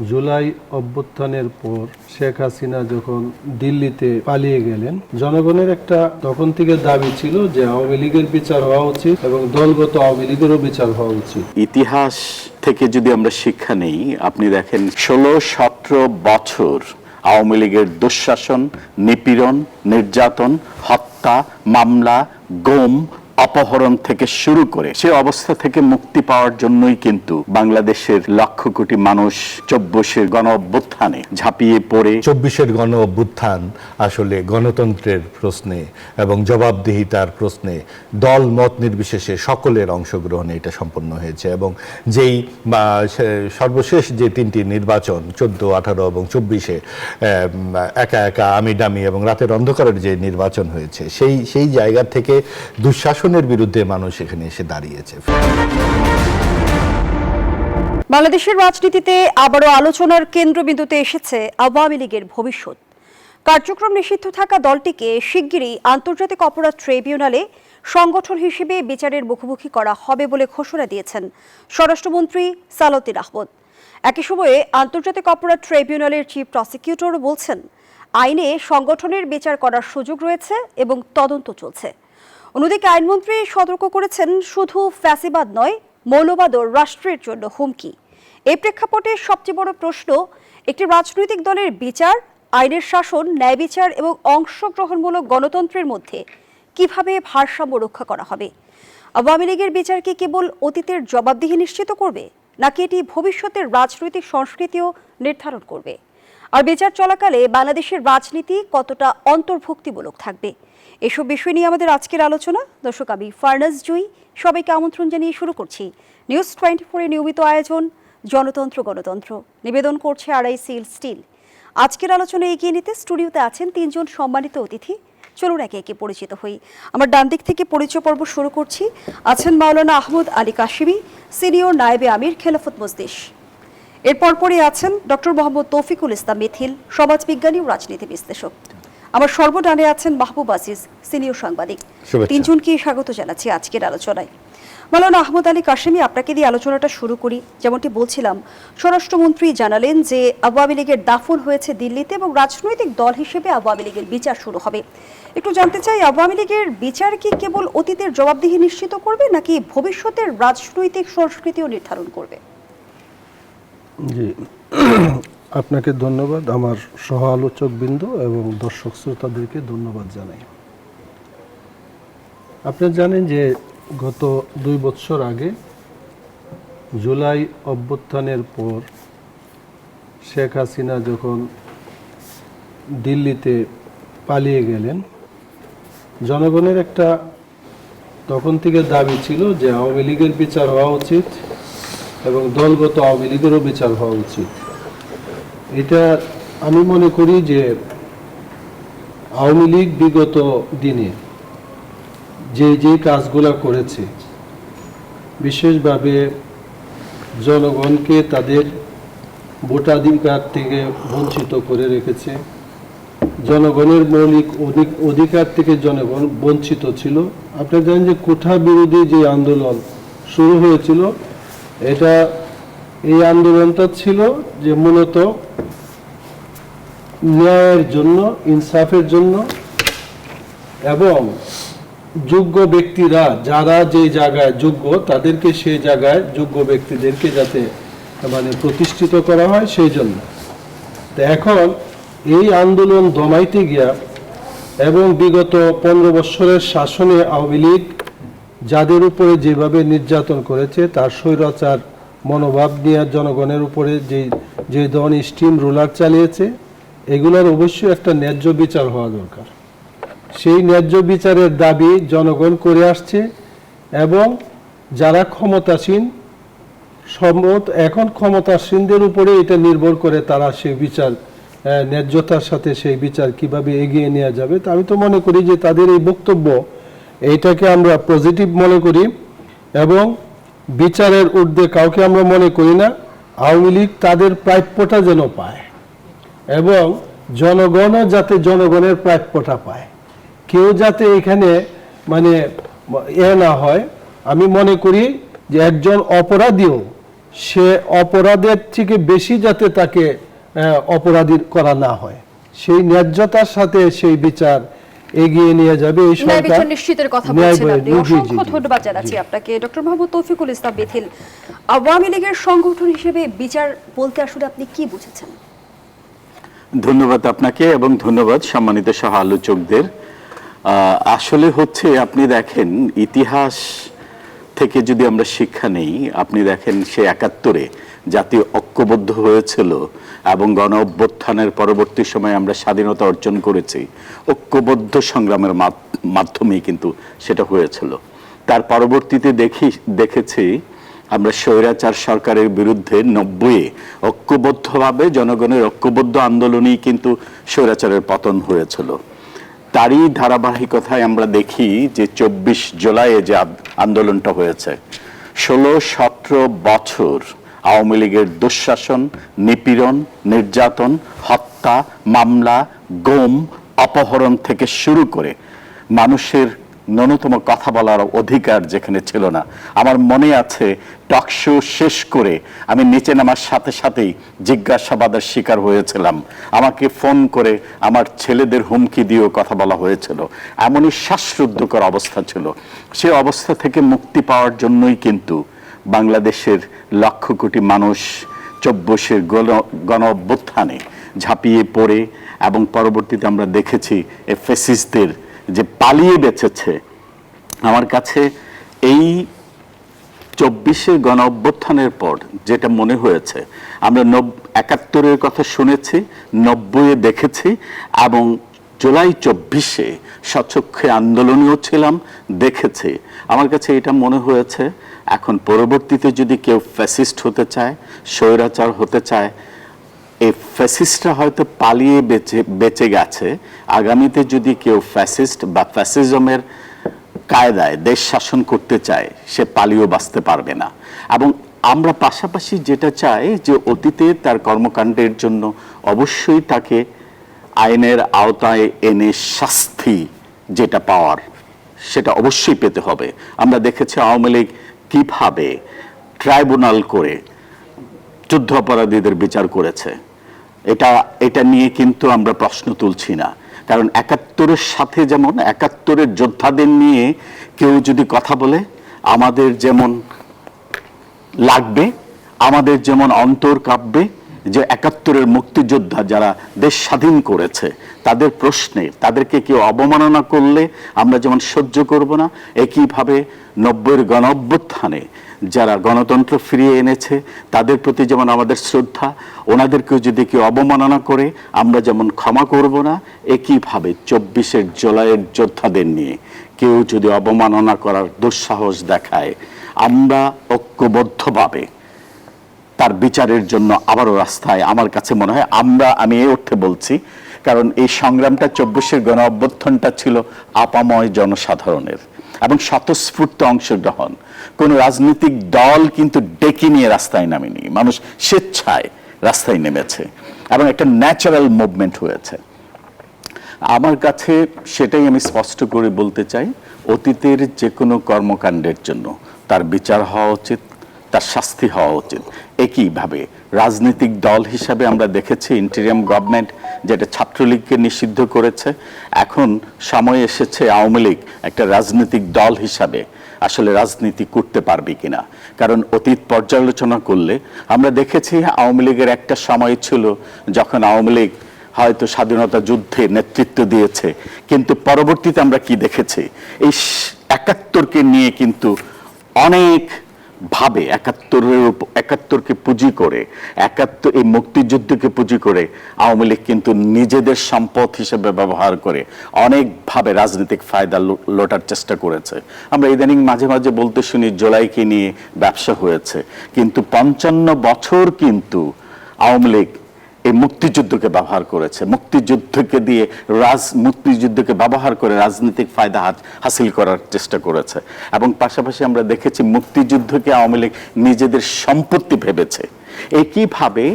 জুলাই অভ্যুত্থানের পর শেখ হাসিনা যখন দিল্লিতে পালিয়ে গেলেন, জনগণের একটা তখন থেকে দাবি ছিল যে আওয়ামী লীগের বিচার হওয়া উচিত এবং দলগত আওয়ামী লীগেরও বিচার হওয়া উচিত। ইতিহাস থেকে যদি আমরা শিক্ষা নেই, আপনি দেখেন 16-17 বছর আওয়ামী লীগের দুঃশাসন, নিপীড়ন, নির্যাতন, হত্যা, মামলা, গুম, অপহরণ থেকে শুরু করে সে অবস্থা থেকে মুক্তি পাওয়ার জন্যই কিন্তু বাংলাদেশের লক্ষ কোটি মানুষ 24-এর গণ অভ্যুত্থানে ঝাঁপিয়ে পড়ে। 24-এর গণ অভ্যুত্থান আসলে গণতন্ত্রের প্রশ্নে এবং জবাবদিহিতার প্রশ্নে দল মত নির্বিশেষে সকলের অংশগ্রহণে এটা সম্পন্ন হয়েছে। এবং যেই সর্বশেষ যে তিনটি নির্বাচন 14, 18 এবং 24-এ একা একা আমি ডামি এবং রাতের অন্ধকারের যে নির্বাচন হয়েছে, সেই জায়গা থেকে দুঃশাসনের বিরুদ্ধে মানুষ এখানে এসে দাঁড়িয়েছে। বাংলাদেশের রাজনীতিতে আবারও আলোচনার কেন্দ্রবিন্দুতে এসেছে আওয়ামী লীগের ভবিষ্যৎ। কার্যক্রম নিষিদ্ধ থাকা দলটিকে শিগগিরই আন্তর্জাতিক অপরাধ ট্রাইব্যুনালে সংগঠন হিসেবে বিচারের মুখোমুখি করা হবে বলে ঘোষণা দিয়েছেন স্বরাষ্ট্রমন্ত্রী সালাউদ্দিন আহমেদ। একই সময়ে আন্তর্জাতিক অপরাধ ট্রাইব্যুনালের চিফ প্রসিকিউটরও বলছেন, আইনে সংগঠনের বিচার করার সুযোগ রয়েছে এবং তদন্ত চলছে। অন্যদিকে আইনমন্ত্রী সতর্ক করেছেন, শুধু ফ্যাসিবাদ নয়, মৌলবাদও রাষ্ট্রের জন্য হুমকি। এই প্রেক্ষাপটে সবচেয়ে বড় প্রশ্ন, একটি রাজনৈতিক দলের বিচার, আইনের শাসন, ন্যায় বিচার এবং অংশগ্রহণমূলক গণতন্ত্রের মধ্যে কিভাবে ভারসাম্য রক্ষা করা হবে। আওয়ামী লীগের বিচার কি কেবল অতীতের জবাবদিহি নিশ্চিত করবে, নাকি এটি ভবিষ্যতের রাজনৈতিক সংস্কৃতিও নির্ধারণ করবে? আর বিচার চলাকালে বাংলাদেশের রাজনীতি কতটা অন্তর্ভুক্তিমূলক থাকবে, এসব বিষয় নিয়ে আমাদের আজকের আলোচনা। দর্শক, আমি ফারনাজ জুই, সবাইকে আমন্ত্রণ জানিয়ে শুরু করছি নিউজ 24-এর নিয়মিত আয়োজন জনতন্ত্র গণতন্ত্র। নিবেদন করছে আড়াইসি স্টিল। আজকের আলোচনা এগিয়ে নিতে স্টুডিওতে আছেন তিনজন সম্মানিত অতিথি। চলুন একে একে পরিচিত হই। আমার ডান দিক থেকে পরিচয় পর্ব শুরু করছি। আছেন মাওলানা আহমদ আলী কাশিমি, সিনিয়র নায়েবে আমির, খেলাফত মজলিস। এরপর পরই আছেন ডক্টর মোহাম্মদ তৌফিকুল ইসলাম মিথিল, সমাজবিজ্ঞানী ও রাজনীতি বিশ্লেষক। আমার সর্বডানে আছেন মাহবুব আজিজ, সিনিয়র সাংবাদিক। তিনজনকে স্বাগত জানাচ্ছি আজকের আলোচনায়। মাওলানা আহমদ আলী কাশিমি, আপনাকে দিয়ে আলোচনাটা শুরু করি। যেমনটি বলছিলাম, স্বরাষ্ট্রমন্ত্রী জানালেন যে আওয়ামী লীগের দাফন হয়েছে দিল্লিতে এবং রাজনৈতিক দল হিসেবে আওয়ামী লীগের বিচার শুরু হবে। একটু জানতে চাই, আওয়ামী লীগের বিচার কি কেবল অতীতের জবাবদিহি নিশ্চিত করবে, নাকি ভবিষ্যতের রাজনৈতিক সংস্কৃতিও নির্ধারণ করবে? জি, আপনাকে ধন্যবাদ, আমার সহ আলোচক বিন্দু এবং দর্শক শ্রোতাদেরকে ধন্যবাদ জানাই। আপনি জানেন যে গত 2 বছর আগে জুলাই অভ্যুত্থানের পর শেখ হাসিনা যখন দিল্লিতে পালিয়ে গেলেন, জনগণের একটা তখন থেকে দাবি ছিল যে আওয়ামী লীগের বিচার হওয়া উচিত এবং দলগত আওয়ামী লীগেরও বিচার হওয়া উচিত। এটা আমি মনে করি যে আওয়ামী লীগ বিগত দিনে যে কাজগুলো করেছে, বিশেষভাবে জনগণকে তাদের ভোটাধিকার থেকে বঞ্চিত করে রেখেছে, জনগণের মৌলিক অধিকার থেকে জনগণ বঞ্চিত ছিল। আপনারা জানেন যে কোঠা বিরোধী যে আন্দোলন শুরু হয়েছিল, এই আন্দোলনটা ছিল যে মূলত ন্যায়ের জন্য, ইনসাফের জন্য এবং যোগ্য ব্যক্তিরা যারা যে জায়গায় যোগ্য, তাদেরকে সেই জায়গায় যোগ্য ব্যক্তিদেরকে যাতে প্রতিষ্ঠিত করা হয় সেই জন্য। তো এখন এই আন্দোলন দমাইতে গিয়া এবং বিগত 15 বছরের শাসনে আওয়ামী লীগ যাদের উপরে যেভাবে নির্যাতন করেছে, তার স্বৈরাচার মনোভাব নিয়ে জনগণের উপরে যে ধরনের স্টিম রোলার চালিয়েছে, এগুলোর অবশ্যই একটা ন্যায্য বিচার হওয়া দরকার। সেই ন্যায্য বিচারের দাবি জনগণ করে আসছে এবং যারা ক্ষমতাসীন, এখন ক্ষমতাসীনদের উপরে এটা নির্ভর করে তারা সেই বিচার ন্যায্যতার সাথে সেই বিচার কিভাবে এগিয়ে নেওয়া যাবে। তা আমি তো মনে করি যে তাদের এই বক্তব্য, এইটাকে আমরা পজিটিভ মনে করি এবং বিচারের ঊর্ধ্বে কাউকে আমরা মনে করি না। আওয়ামী লীগ তাদের প্রাপ্যটা যেন পায় এবং জনগণও যাতে জনগণের প্রাপ্যটা পায়, কেউ যাতে এখানে না হয়। আমি মনে করি যে একজন অপরাধীও সে অপরাধের থেকে বেশি যাতে তাকে অপরাধী করা না হয়, সেই ন্যায্যতার সাথে সেই বিচার এগিয়ে নিয়ে যাবে এই ন্যায় সরকার। বিচার নিশ্চিতের কথা বলছেন আপনি। অসংখ্য ধন্যবাদ জানাচ্ছি আপনাকে ডক্টর মাহবুব তৌফিকুল ইসলাম মিথিল। আওয়ামী লীগের সংগঠন হিসেবে বিচার বলতে আসলে আপনি কি বুঝেছেন? ধন্যবাদ আপনাকে এবং ধন্যবাদ সম্মানিত সহ আলোচকদের। আসলে হচ্ছে আপনি দেখেন ইতিহাস থেকে যদি আমরা শিক্ষা নেই, আপনি দেখেন সে ৭১-এ জাতি ঐক্যবদ্ধ হয়েছিল এবং গণ অভ্যুত্থানের পরবর্তী সময়ে আমরা স্বাধীনতা অর্জন করেছি ঐক্যবদ্ধ সংগ্রামের মাধ্যমেই কিন্তু সেটা হয়েছিল। তার পরবর্তীতে দেখেছি আমরা স্বৈরাচার সরকারের বিরুদ্ধে ৯০-এ ঐক্যবদ্ধভাবে জনগণের ঐক্যবদ্ধ আন্দোলনেই কিন্তু স্বৈরাচারের পতন হয়েছিল। তারই ধারাবাহিকতায় আমরা দেখি যে ২৪ জুলাইয়ে যে আন্দোলনটা হয়েছে, ১৬-১৭ বছর আওয়ামী লীগের দুঃশাসন, নিপীড়ন, নির্যাতন, হত্যা, মামলা, গুম, অপহরণ থেকে শুরু করে মানুষের ন্যূনতম কথা বলার অধিকার যেখানে ছিল না। আমার মনে আছে টকশো শেষ করে আমি নিচে নামার সাথে সাথেই জিজ্ঞাসাবাদের শিকার হয়েছিলাম। আমাকে ফোন করে আমার ছেলেদের হুমকি দিয়েও কথা বলা হয়েছিল। এমনই শ্বাসরুদ্ধকর অবস্থা ছিল। সে অবস্থা থেকে মুক্তি পাওয়ার জন্যই কিন্তু বাংলাদেশের লক্ষ কোটি মানুষ ২৪-এর গণ অভ্যুত্থানে ঝাঁপিয়ে পড়ে এবং পরবর্তীতে আমরা দেখেছি এই ফ্যাসিস্টদের যে পালিয়ে বেঁচেছে। আমার কাছে এই ২৪-এর গণ অভ্যুত্থানের পর যেটা মনে হয়েছে, আমরা ৭১-এর কথা শুনেছি, ৯০-এ দেখেছি এবং জুলাই ২৪-এ স্বচক্ষে আন্দোলনেও ছিলাম, দেখেছি। আমার কাছে এটা মনে হয়েছে এখন পরবর্তীতে যদি কেউ ফ্যাসিস্ট হতে চায়, স্বৈরাচার হতে চায়, এই ফ্যাসিস্টরা হয়তো পালিয়ে বেঁচে গেছে। আগামীতে যদি কেউ ফ্যাসিস্ট বা ফ্যাসিজমের কায়দায় দেশ শাসন করতে চায়, সে পালিয়েও বাঁচতে পারবে না। এবং আমরা পাশাপাশি যেটা চাই যে অতীতে তার কর্মকাণ্ডের জন্য অবশ্যই তাকে আইনের আওতায় এনে শাস্তি যেটা পাওয়ার সেটা অবশ্যই পেতে হবে। আমরা দেখেছি আওয়ামী লীগ কিভাবে ট্রাইব্যুনাল করে যুদ্ধ অপরাধীদের বিচার করেছে। এটা নিয়ে কিন্তু আমরা প্রশ্ন তুলছি না, কারণ ৭১-এর সাথে যেমন ৭১-এর যোদ্ধাদের নিয়ে কেউ যদি কথা বলে আমাদের যেমন লাগবে, আমাদের যেমন অন্তর কাঁপবে যে ৭১-এর মুক্তিযোদ্ধা যারা দেশ স্বাধীন করেছে তাদের প্রশ্নে তাদেরকে কেউ অবমাননা করলে আমরা যেমন সহ্য করব না, একইভাবে ৯০-এর গণ অভ্যুত্থানে যারা গণতন্ত্র ফিরিয়ে এনেছে তাদের প্রতি যেমন আমাদের শ্রদ্ধা, ওনাদেরকেও যদি কেউ অবমাননা করে আমরা যেমন ক্ষমা করব না, একইভাবে ২৪-এর জুলাইয়ের যোদ্ধাদের নিয়ে কেউ যদি অবমাননা করার দুঃসাহস দেখায়, আমরা ঐক্যবদ্ধভাবে তার বিচারের জন্য আবারও রাস্তায় আমার কাছে মনে হয় আমি এই অর্থে বলছি, কারণ এই সংগ্রামটা ২৪-এর গণ অভ্যুত্থানটা ছিল আপাময় জনসাধারণের এবং স্বতঃস্ফূর্ত অংশগ্রহণ। কোন রাজনৈতিক দল কিন্তু ডেকে নিয়ে রাস্তায় নামেনি, মানুষ স্বেচ্ছায় রাস্তায় নেমেছে এবং একটা ন্যাচারাল মুভমেন্ট হয়েছে। আমার কাছে সেটাই আমি স্পষ্ট করে বলতে চাই, অতীতের যে কোনো কর্মকাণ্ডের জন্য তার বিচার হওয়া উচিত, তার শাস্তি হওয়া উচিত। একইভাবে রাজনৈতিক দল হিসাবে আমরা দেখেছি ইন্টিরিয়াম গভর্নমেন্ট যেটা ছাত্রলীগকে নিষিদ্ধ করেছে, এখন সময় এসেছে আওয়ামী লীগ একটা রাজনৈতিক দল হিসাবে আসলে রাজনীতি করতে পারবে কিনা। কারণ অতীত পর্যালোচনা করলে আমরা দেখেছি আওয়ামী লীগের একটা সময় ছিল যখন আওয়ামী লীগ হয়তো স্বাধীনতা যুদ্ধে নেতৃত্ব দিয়েছে, কিন্তু পরবর্তীতে আমরা কি দেখেছি, এই ৭১-কে নিয়ে কিন্তু অনেক ভাবে ৭১-কে পুঁজি করে, এই মুক্তিযুদ্ধকে পুঁজি করে আওয়ামী লীগ কিন্তু নিজেদের সম্পদ হিসেবে ব্যবহার করে অনেকভাবে রাজনৈতিক ফায়দা লোটার চেষ্টা করেছে। আমরা ইদানিং মাঝে মাঝে বলতে শুনি জুলাইকে নিয়ে ব্যবসা হয়েছে, কিন্তু ৫৫ বছর কিন্তু আওয়ামী লীগ এই মুক্তিযুদ্ধকে ব্যবহার করেছে, মুক্তিযুদ্ধকে ব্যবহার করে রাজনৈতিক ফায়দা হাসিল করার চেষ্টা করেছে। এবং পাশাপাশি আমরা দেখেছি মুক্তিযুদ্ধকে আওয়ামী লীগ নিজেদের সম্পত্তি ভেবেছে। একইভাবে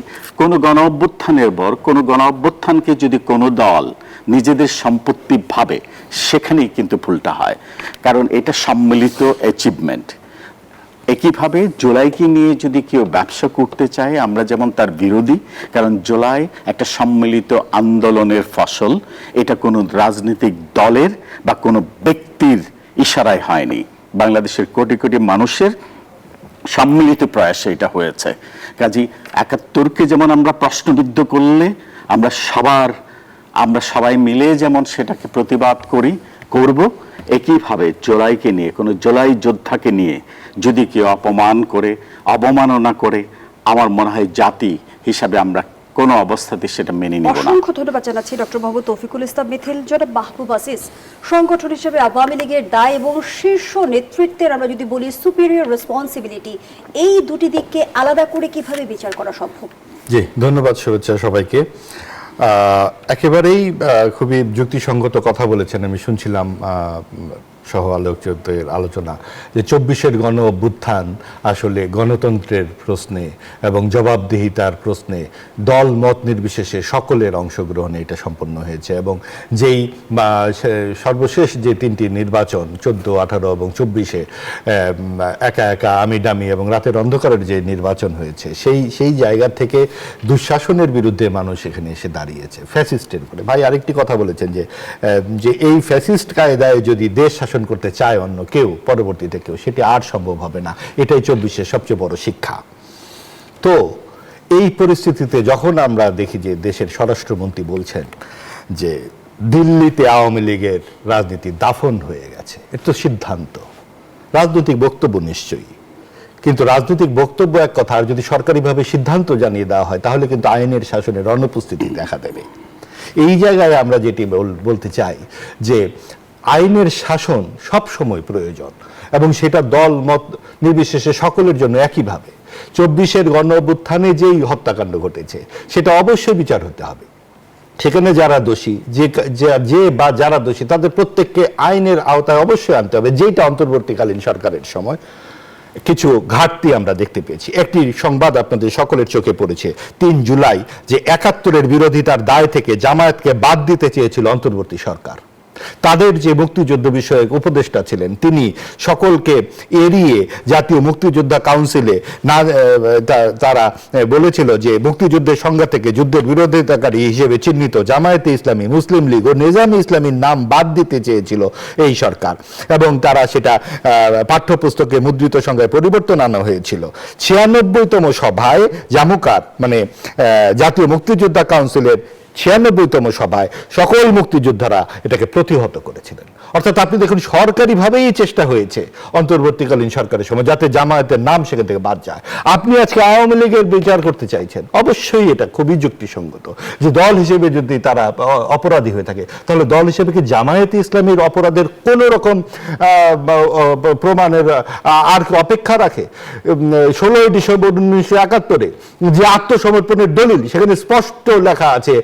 কোনো গণ অভ্যুত্থানের পর কোনো গণ অভ্যুত্থানকে যদি কোনো দল নিজেদের সম্পত্তি ভাবে, সেখানেই কিন্তু ভুলটা হয়, কারণ এটা সম্মিলিত অ্যাচিভমেন্ট। একইভাবে জুলাইকে নিয়ে যদি কেউ ব্যবসা করতে চায়, আমরা যেমন তার বিরোধী, কারণ জুলাই একটা সম্মিলিত আন্দোলনের ফসল, এটা কোনো রাজনৈতিক দলের বা কোনো ব্যক্তির ইশারায় হয়নি, বাংলাদেশের কোটি কোটি মানুষের সম্মিলিত প্রয়াসে এটা হয়েছে। কাজী ৭১কে যেমন আমরা প্রশ্নবিদ্ধ করলে আমরা সবাই মিলে যেমন সেটাকে প্রতিবাদ করব, একইভাবে জুলাইকে নিয়ে, কোনো জুলাই যোদ্ধাকে নিয়ে যদি কেউ অপমান করে, অবমাননা করে, আমার মনে হয় জাতি হিসাবে আমরা কোনো অবস্থাতে সেটা মেনে নেব না। অসংখ্য ধন্যবাদ জানাচ্ছি ডক্টর মোহাম্মদ তৌফিকুল ইসলাম মিথিল। জনাব মাহবুব আজিজ, সংগঠন হিসেবে আওয়ামী লীগের দায় এবং শীর্ষ নেতৃত্বের, আমরা যদি বলি সুপিরিয়র রেসপন্সিবিলিটি, এই দুটি দিককে আলাদা করে কিভাবে বিচার করা সম্ভব? জি, ধন্যবাদ, শুভেচ্ছা সবাইকে। একেবারেই খুবই যুক্তিসঙ্গত কথা বলেছেন। আমি শুনছিলাম সহ আলোচকদের আলোচনা যে ২৪-এর গণ অভ্যুত্থান আসলে গণতন্ত্রের প্রশ্নে এবং জবাবদিহিতার প্রশ্নে দল মত নির্বিশেষে সকলের অংশগ্রহণে এটা সম্পন্ন হয়েছে, এবং যেই সর্বশেষ যে ৩টি নির্বাচন ১৪, ১৮ এবং ২৪-এ একা একা আমি ডামি এবং রাতের অন্ধকারের যে নির্বাচন হয়েছে, সেই জায়গা থেকে দুঃশাসনের বিরুদ্ধে মানুষ এখানে এসে দাঁড়িয়েছে, ফ্যাসিস্টের উপরে। ভাই আরেকটি কথা বলেছেন যে এই ফ্যাসিস্ট কায়দায় যদি দেশ শাসন করতে চায় অন্য কেউ, পরবর্তীতে কেউ, সেটি আর সম্ভব হবে না। এটাই ২৪-এর সবচেয়ে বড় শিক্ষা। তো এই পরিস্থিতিতে যখন আমরা দেখি যে দেশের স্বরাষ্ট্রমন্ত্রী বলছেন যে দিল্লিতে আওয়ামী লীগের রাজনীতি দাফন হয়ে গেছে, এটা তো সিদ্ধান্ত, রাজনৈতিক বক্তব্য নিশ্চয়ই, কিন্তু রাজনৈতিক বক্তব্য এক কথা, আর যদি সরকারিভাবে সিদ্ধান্ত জানিয়ে দেওয়া হয় তাহলে কিন্তু আইনের শাসনের অনুপস্থিতি দেখা দেবে। এই জায়গায় আমরা যেটি বলতে চাই যে আইনের শাসন সব সময় প্রয়োজন, এবং সেটা দল মত নির্বিশেষে সকলের জন্য একইভাবে। ২৪-এর গণ অভ্যুত্থানে যেই হত্যাকাণ্ড ঘটেছে সেটা অবশ্যই বিচার হতে হবে। সেখানে যারা দোষী, যারা দোষী তাদের প্রত্যেককে আইনের আওতায় অবশ্যই আনতে হবে, যেটা অন্তর্বর্তীকালীন সরকারের সময় কিছু ঘাটতি আমরা দেখতে পেয়েছি। একটি সংবাদ আপনাদের সকলের চোখে পড়েছে, ৩ জুলাই যে ৭১-এর বিরোধিতার দায় থেকে জামায়াতকে বাদ দিতে চেয়েছিল অন্তর্বর্তী সরকার। তাদের যে মুক্তিযুদ্ধ বিষয়ক উপদেষ্টা ছিলেন, তিনি সকলকে এড়িয়ে জাতীয় মুক্তিযোদ্ধা কাউন্সিলে তারা বলেছিল যে মুক্তিযুদ্ধের সংজ্ঞা থেকে যুদ্ধের বিরোধিতাকারী হিসেবে চিহ্নিত জামায়াতে ইসলামী, মুসলিম লীগ ও নিজামী ইসলামীর নাম বাদ দিতে চেয়েছিল এই সরকার, এবং তারা সেটা পাঠ্যপুস্তকে মুদ্রিত সংজ্ঞায় পরিবর্তন আনা হয়েছিল। ৯৬তম সভায় জামুকার মানে জাতীয় মুক্তিযোদ্ধা কাউন্সিলের ৯৬তম সভায় সকল মুক্তিযোদ্ধারা এটাকে প্রতিহত করেছিলেন। অর্থাৎ আপনি দেখুন, সরকারিভাবেই চেষ্টা হয়েছে অন্তর্বর্তীকালীন সরকারের সময় যাতে জামায়াতের নাম সেখান থেকে বাদ যায়। আপনি আজকে আওয়ামী লীগের বিচার করতে চাইছেন, অবশ্যই এটা খুবই যুক্তিসঙ্গত যে দল হিসেবে যদি তারা অপরাধী হয়ে থাকে তাহলে দল হিসেবে কি জামায়াতে ইসলামীর অপরাধের কোনো রকম প্রমাণের আর অপেক্ষা রাখে? ১৬ই ডিসেম্বর ১৯৭১-এ যে আত্মসমর্পণের দলিল, সেখানে স্পষ্ট লেখা আছে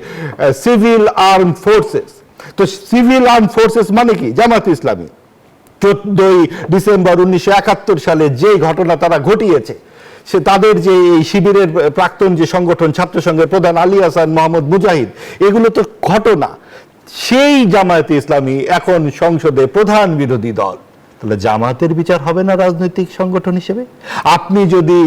সিভিল আর্ম ফোর্সেস। তো সিভিল আর্ম ফোর্সেস মানে কি? জামায়াতে ইসলামী। ১৪ই ডিসেম্বর ১৯৭১ সালে যে ঘটনা তারা ঘটিয়েছে, সে তাদের যে এই শিবিরের প্রাক্তন যে সংগঠন ছাত্র সংঘের প্রধান আলী হাসান, মোহাম্মদ মুজাহিদ, এগুলো তো ঘটনা। সেই জামায়াতে ইসলামী এখন সংসদে প্রধান বিরোধী দল, তাহলে জামাতের বিচার হবে না রাজনৈতিক সংগঠন হিসেবে? আপনি যদি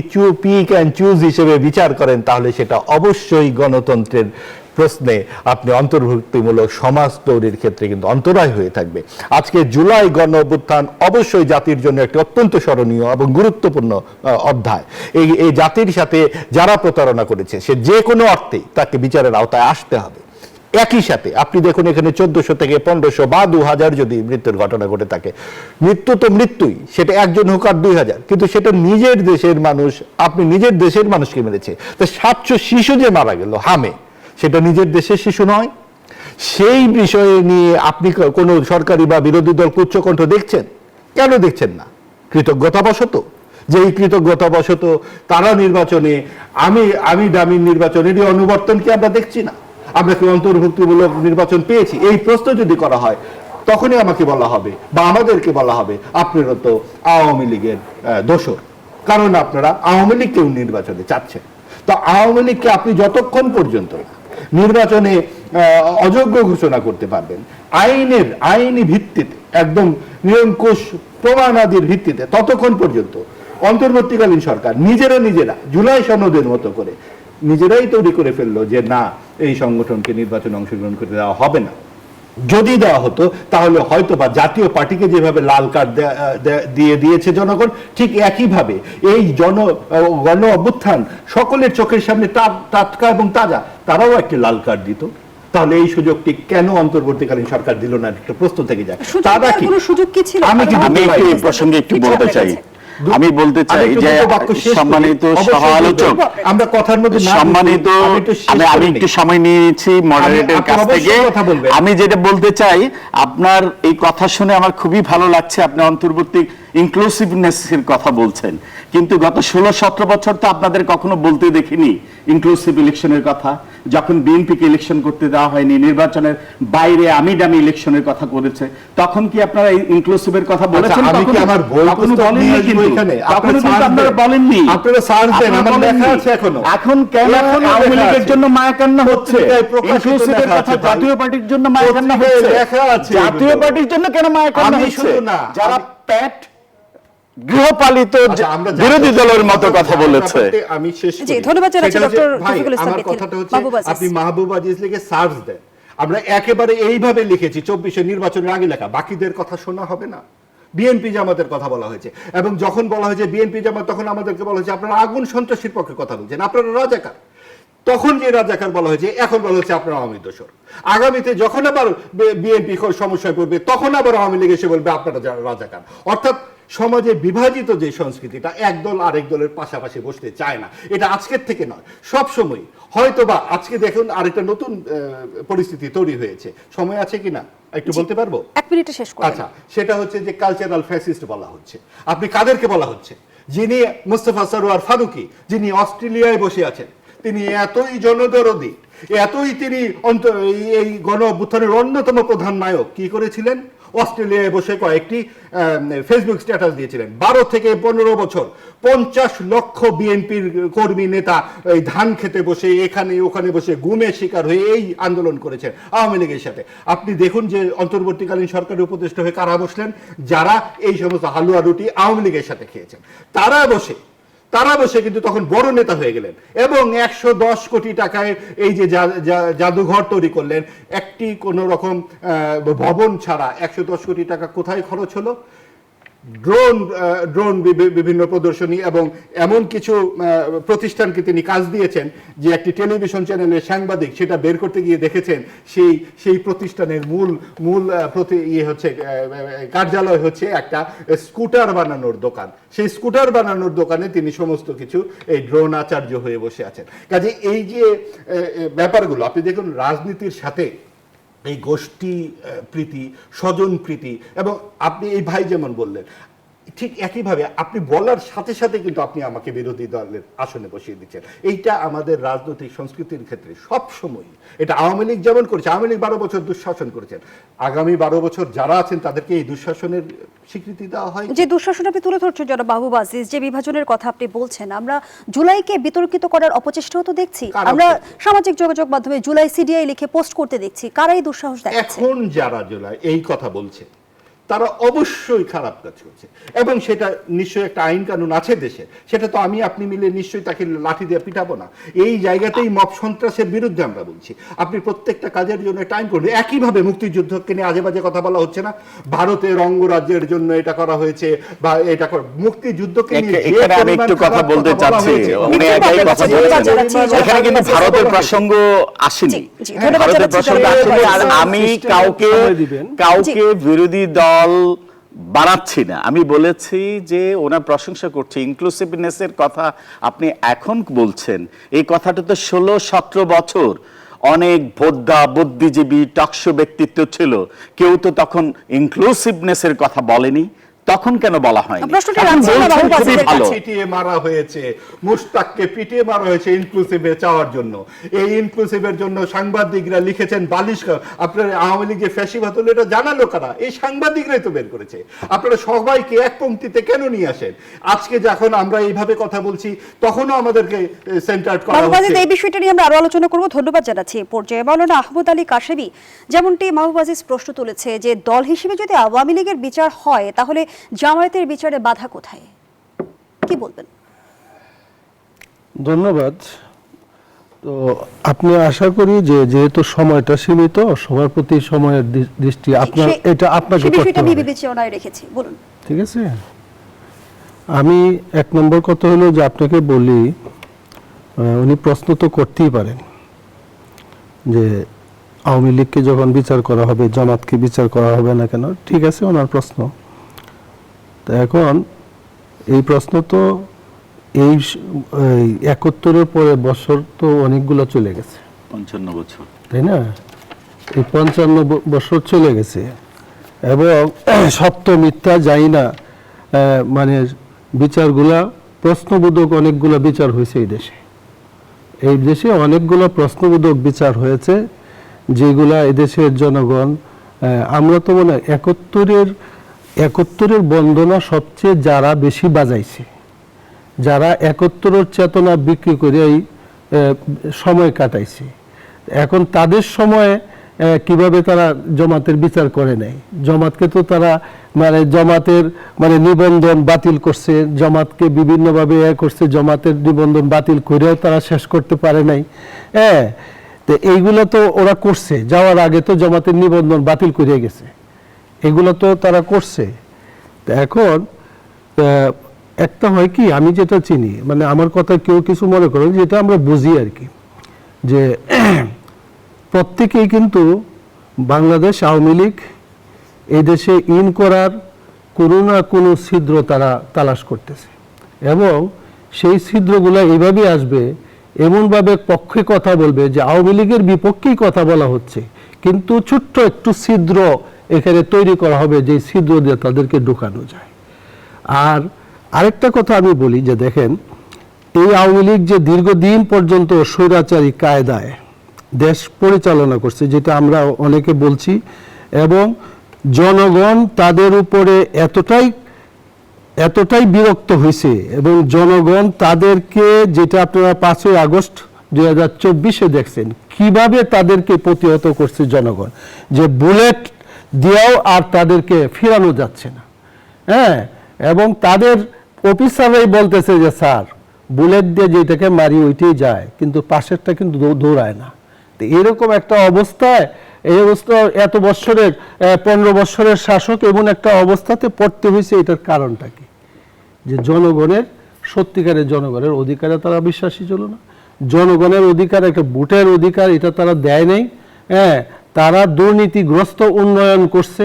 পিক অ্যান্ড চুজ হিসেবে বিচার করেন তাহলে সেটা অবশ্যই গণতন্ত্রের প্রশ্নে আপনি অন্তর্ভুক্তিমূলক সমাজ তৈরির ক্ষেত্রে কিন্তু অন্তরায় হয়ে থাকবে। আজকে জুলাই গণ অভ্যুত্থান অবশ্যই জাতির জন্য একটি অত্যন্ত স্মরণীয় এবং গুরুত্বপূর্ণ অধ্যায়। এই জাতির সাথে যারা প্রতারণা করেছে সে যে কোনো অর্থেই তাকে বিচারের আওতায় আসতে হবে। একই সাথে আপনি দেখুন, এখানে ১৪০০ থেকে ১৫০০ বা ২০০০ যদি মৃত্যুর ঘটনা ঘটে থাকে, মৃত্যু তো মৃত্যুই, সেটা একজন হোক আর ২০০০, কিন্তু সেটা নিজের দেশের মানুষ, আপনি নিজের দেশের মানুষকে মেরেছে। তো ৭০০ শিশু যে মারা গেল হামে, সেটা নিজের দেশের শিশু নয়? সেই বিষয়ে নিয়ে আপনি কোনো সরকারি বা বিরোধী দল উচ্চকণ্ঠ দেখছেন? কেন দেখছেন না? কৃতজ্ঞতাবশত? যেই কৃতজ্ঞতাবশত তারা নির্বাচনে আমি দামির নির্বাচনেরই অনুবর্তন কি আমরা দেখছি না? আমরা কি অন্তর্ভুক্তিমূলক নির্বাচন পেয়েছি? এই প্রশ্ন যদি করা হয় তখনই আমাকে বলা হবে বা আমাদেরকে বলা হবে আপনারা তো আওয়ামী লীগের দোসর, কারণ আপনারা আওয়ামী লীগকেও নির্বাচনে চাচ্ছেন। তো আওয়ামী লীগকে আপনি যতক্ষণ পর্যন্ত নির্বাচনে অযোগ্য ঘোষণা করতে পারবেন আইনি ভিত্তিতে, একদম নিরঙ্কুশ প্রমাণাদির ভিত্তিতে, ততক্ষণ পর্যন্ত অন্তর্বর্তীকালীন সরকার নিজেরা জুলাই সনদের মতো করে নিজেরাই তৈরি করে ফেললো যে না, এই সংগঠনকে নির্বাচনে অংশগ্রহণ করতে দেওয়া হবে না। যদি দেওয়া হতো তাহলে হয়তো বা জাতীয় পার্টিকে যেভাবে লাল কার্ড দিয়ে দিয়েছে জনগণ, ঠিক একইভাবে এই গণ অভ্যুত্থান সকলের চোখের সামনে টাটকা এবং তাজা, তারাও একটি লাল কার্ড দিত। তাহলে এই সুযোগটি কেন অন্তর্বর্তীকালীন সরকার দিল না, একটা প্রশ্ন থেকে যায়। তারা কি সুযোগ কি ছিল? আমি এই প্রসঙ্গে একটু বলতে চাই, আমি বলতে চাই যে সম্মানিত সহ-আলোচক, আমরা কথার মধ্যে সম্মানিত, আমি একটু সময় নিয়েছি মডারেটরের কাছ থেকে। আমি যেটা বলতে চাই, আপনার এই কথা শুনে আমার খুবই ভালো লাগছে। আপনি অন্তর্বর্তী ইনক্লুসিভনেসের কথা বলছেন, কিন্তু গত 16-17 বছর তো আপনাদের কখনো বলতে দেখিনি ইনক্লুসিভ ইলেকশনের কথা। যখন বিএনপিকে ইলেকশন করতে দেওয়া হয়নি, নির্বাচনের বাইরে আমি দামি ইলেকশনের কথা করেছে, তখন কি আপনারা ইনক্লুসিভের কথা বলেছেন? আমার বই আপনারা বলেননি। এখন কেন আওয়ামী লীগের জন্য মায়াকান্না হচ্ছে? ইনক্লুসিভের কথা জাতীয় পার্টির জন্য মায়াকান্না হচ্ছে। জাতীয় পার্টির জন্য কেন মায়াকান্না হচ্ছে? যারা প্যাট গৃহপালিত বিরোধী দলের মতো কথা বলেছে। আমি শেষ জি, ধন্যবাদ জানাচ্ছি ডক্টর রফিকুল ইসলাম। আমার কথাটা হচ্ছে, আপনি মাহবুব আজিজ লিখে সার্চ দেন, আমরা একেবারে এইভাবে লিখেছি 24 নির্বাচনের আগে লেখা, বাকিদের কথা শোনা হবে না। বিএনপি জামাতের কথা বলা হয়েছে, এবং যখন বলা হয়েছে বিএনপি জামাত, তখন আমাদেরকে বলা হয়েছে আপনারা আগুন সন্ত্রাসীর পক্ষে কথা বলছেন, আপনারা রাজাকার। তখন যে রাজাকার বলা হয়েছে, এখন বলা হচ্ছে আপনারা আওয়ামী দোসর। আগামীতে যখন আবার বিএনপি সমস্যায় পড়বে, তখন আবার আওয়ামী লীগ এসে বলবে আপনারা রাজাকার। অর্থাৎ সমাজে বিভাজিত যে সংস্কৃতিটা, এক দল আরেক দলের পাশাপাশি বসতে চায় না, এটা আজকের থেকে নয়, সব সময়। হয়তো বা আজকে দেখুন আরেকটা নতুন পরিস্থিতি তৈরি হয়েছে, সময় আছে কিনা একটু বলতে পারবো? 1 মিনিটে শেষ করুন। আচ্ছা, সেটা হচ্ছে যে কালচারাল ফ্যাসিস্ট বলা হচ্ছে। আপনি কাদেরকে বলা হচ্ছে? যিনি মোস্তফা সরোয়ার ফারুকী, যিনি অস্ট্রেলিয়ায় বসে আছেন, তিনি এতই জনদরদী, এতই তিনি এই গণ অভ্যুত্থানের অন্যতম প্রধান নায়ক, কি করেছিলেন? অস্ট্রেলিয়ায় বসে কয়েকটি ফেসবুক স্ট্যাটাস দিয়েছিলেন। 12 থেকে 15 বছর 50 লক্ষ বিএনপির কর্মী নেতা এই ধান খেতে বসে, এখানে ওখানে বসে গুমের শিকার হয়ে এই আন্দোলন করেছেন আওয়ামী লীগের সাথে। আপনি দেখুন যে অন্তর্বর্তীকালীন সরকারের উপদেষ্টা হয়ে কারা বসলেন? যারা এই সমস্ত হালুয়া রুটি আওয়ামী লীগের সাথে খেয়েছেন, তারা বসে কিন্তু তখন বড় নেতা হয়ে গেলেন, এবং 110 কোটি টাকায় এই যে জাদুঘর তৈরি করলেন, একটি কোন রকম ভবন ছাড়া 110 কোটি টাকা কোথায় খরচ হলো? ড্রোন বিভিন্ন প্রদর্শনী এবং এমন কিছু প্রতিষ্ঠানকে তিনি কাজ দিয়েছেন যে একটি টেলিভিশন চ্যানেলের সাংবাদিক সেটা বের করতে গিয়ে দেখেছেন সেই প্রতিষ্ঠানের মূল কার্যালয় হচ্ছে একটা স্কুটার বানানোর দোকান। সেই স্কুটার বানানোর দোকানে তিনি সমস্ত কিছু এই ড্রোন আচার্য হয়ে বসে আছেন। কাজে এই যে ব্যাপারগুলো আপনি দেখুন, রাজনীতির সাথে এই গোষ্ঠী প্রীতি, স্বজন প্রীতি, এবং আপনি এই ভাই যেমন বললেন, ঠিক একইভাবে আপনি বলার সাথে সাথে কিন্তু আপনি আমাকে বিরোধী দলের আসনে বসিয়ে দিচ্ছেন। এইটা আমাদের রাজনৈতিক সংস্কৃতির ক্ষেত্রে সব সময়, এটা আওয়ামী লীগ যেমন করেছে, আওয়ামী লীগ 12 বছর দুঃশাসন করেছেন, আগামী 12 বছর যারা আছেন তাদেরকে এই দুঃশাসনের স্বীকৃতি দেওয়া হয়। যে দুঃশাসন আপনি তুলে ধরছেন জনাব মাহবুব আজিজ, যে বিভাজনের কথা আপনি বলছেন, আমরা জুলাইকে বিতর্কিত করার অপচেষ্টাও তো দেখছি। আমরা সামাজিক যোগাযোগ মাধ্যমে জুলাই সিডিআই লিখে পোস্ট করতে দেখছি, কারাই দুঃসাহস দেখাচ্ছে? এখন যারা জুলাই এই কথা বলছে তারা অবশ্যই খারাপ কাজ করছে, এবং সেটা নিশ্চয়ই একটা আইন কানুন আছে দেশে, সেটা তো আমি আপনি মিলে নিশ্চয়ই তাকে লাঠি দিয়ে পিটাবো না। এই জায়গাতেই মব সন্ত্রাসের বিরুদ্ধে আমরা বলছি, আপনি প্রত্যেকটা কাজের জন্য একটা আইন করুন। একইভাবে মুক্তিযুদ্ধকে নিয়ে আজে বাজে কথা বলা হচ্ছে না, ভারতের অঙ্গরাজ্যের জন্য এটা করা হয়েছে, বা এটা মুক্তিযুদ্ধকে নিয়ে আমি একটু কথা বলতে চাচ্ছি, উনি একাই কথা বলেছেন, এখানে কিন্তু ভারতের প্রসঙ্গ আসেনি, ভারতের প্রসঙ্গ আসেনি। আর আমি কাউকে বিরোধী দল বানাচ্ছি না, আমি বলেছি যে ওনার প্রশংসা করছি, ইনক্লুসিভনেসের কথা আপনি এখন বলছেন, এই কথাটা তো 16-17 বছর অনেক ভোদ্ধা বুদ্ধিজীবী টকশো ব্যক্তিত্ব ছিল, কেউ তো তখন ইনক্লুসিভনেসের কথা বলেনি। তখন কেন বলা হয়নি? পিটিয়ে মারা হয়েছে, মুশতাককে পিটিয়ে মারা হয়েছে ইনক্লুসিভে চাওয়ার জন্য। এই ইনক্লুসিভের জন্য সাংবাদিকরা লিখেছেন বালিশ। আপনার আওয়ামী লীগের ফ্যাসিবাদ হলো এটা জানালো কারা? এই সাংবাদিকরাই তো বের করেছে। আপনারা সবাইকে এক পংক্তিতে কেন নিয়ে আসেন? আজকে যখন আমরা এইভাবে কথা বলছি, তখনও আমাদেরকে সেন্টার্ড করা হচ্ছে। এই বিষয়টা নিয়ে আমরা আরো আলোচনা করব। ধন্যবাদ জানাচ্ছি পর্যায়ে মাওলানা আহমদ আলী কাশেমি। যেমনটি মাহবুব আজিজ প্রশ্ন তুলেছে যে দল হিসেবে যদি আওয়ামী লীগের বিচার হয়, তাহলে জামায়াতের বিচারে বাধা কোথায়? কি বলবেন? ধন্যবাদ। তো আপনি আশা করি যে যেহেতু সময়টা সীমিত, সবার প্রতি সময়ের দৃষ্টি আপনার, এটা আপনাকে করতে আমি হবে, বিবেচনায় রেখেছি, বলুন। ঠিক আছে। আমি এক নম্বর কথা হলো যে আপনাকে বলি, উনি প্রশ্ন তো করতেই পারেন যে আওয়ামী লীগকে যখন বিচার করা হবে জামাতকে বিচার করা হবে না কেন, ঠিক আছে, ওনার প্রশ্ন। তো এখন এই প্রশ্ন তো এই ৭১-এর পরে বছর তো অনেকগুলো চলে গেছে, ৫৫ বছর, তাই না? এই ৫৫ বছর চলে গেছে এবং সত্য মিথ্যা যাই না, মানে বিচারগুলা প্রশ্নবোধক অনেকগুলো বিচার হয়েছে এই দেশে। এই দেশে অনেকগুলো প্রশ্নবোধক বিচার হয়েছে যেগুলা এদেশের জনগণ, আমরা তো মনে হয় ৭১-এর বন্দনা সবচেয়ে যারা বেশি বাজাইছে, যারা ৭১-এর চেতনা বিক্রি করে এই সময় কাটাইছে, এখন তাদের সময়ে কিভাবে তারা জমাতের বিচার করে নাই। জমাতকে তো তারা জমাতের নিবন্ধন বাতিল করছে, জমাতকে বিভিন্নভাবে করছে, জমাতের নিবন্ধন বাতিল করেও তারা শেষ করতে পারে নাই। হ্যাঁ, তো এইগুলো তো ওরা করছে, যাওয়ার আগে তো জমাতের নিবন্ধন বাতিল করে গেছে, এগুলো তো তারা করছে। তো এখন একটা হয় কি, আমি যেটা চিনি, আমার কথা কেউ কিছু মনে করেন, যেটা আমরা বুঝি আর কি, যে প্রত্যেকেই কিন্তু বাংলাদেশ আওয়ামী লীগ এই দেশে ইন করার কোনো না কোনো ছিদ্র তারা তালাশ করতেছে এবং সেই ছিদ্রগুলো এইভাবে আসবে, এমনভাবে পক্ষে কথা বলবে যে আওয়ামী লীগের বিপক্ষেই কথা বলা হচ্ছে, কিন্তু ছোট্ট একটু ছিদ্র এখানে তৈরি করা হবে যে ছিদ্র দিয়ে তাদেরকে ঢোকানো যায়। আর আরেকটা কথা আমি বলি যে দেখেন, এই আওয়ামী লীগ যে দীর্ঘদিন পর্যন্ত স্বৈরাচারী কায়দায় দেশ পরিচালনা করছে, যেটা আমরা অনেকে বলছি, এবং জনগণ তাদের উপরে এতটাই বিরক্ত হয়েছে এবং জনগণ তাদেরকে, যেটা আপনারা 5ই আগস্ট 2024-এ দেখছেন কিভাবে তাদেরকে প্রতিহত করছে জনগণ, যে বুলেট দিয়েও আর তাদেরকে ফিরানো যাচ্ছে না। হ্যাঁ, এবং তাদের অফিসাররাই বলতেছে যে স্যার, বুলেট দিয়ে যেটাকে মারি ওইটাই যায়, কিন্তু পাশেরটা কিন্তু দৌড়ায় না। তো এরকম একটা অবস্থায়, এই অবস্থা এত বছরের 15 বছরের শাসক এমন একটা অবস্থাতে পড়তে হয়েছে, এটার কারণটা কি? যে জনগণের, সত্যিকারের জনগণের অধিকারে তারা বিশ্বাসী ছিল না, জনগণের অধিকার, একটা ভোটের অধিকার, এটা তারা দেয় নাই। হ্যাঁ, তারা দুর্নীতিগ্রস্ত উন্নয়ন করছে,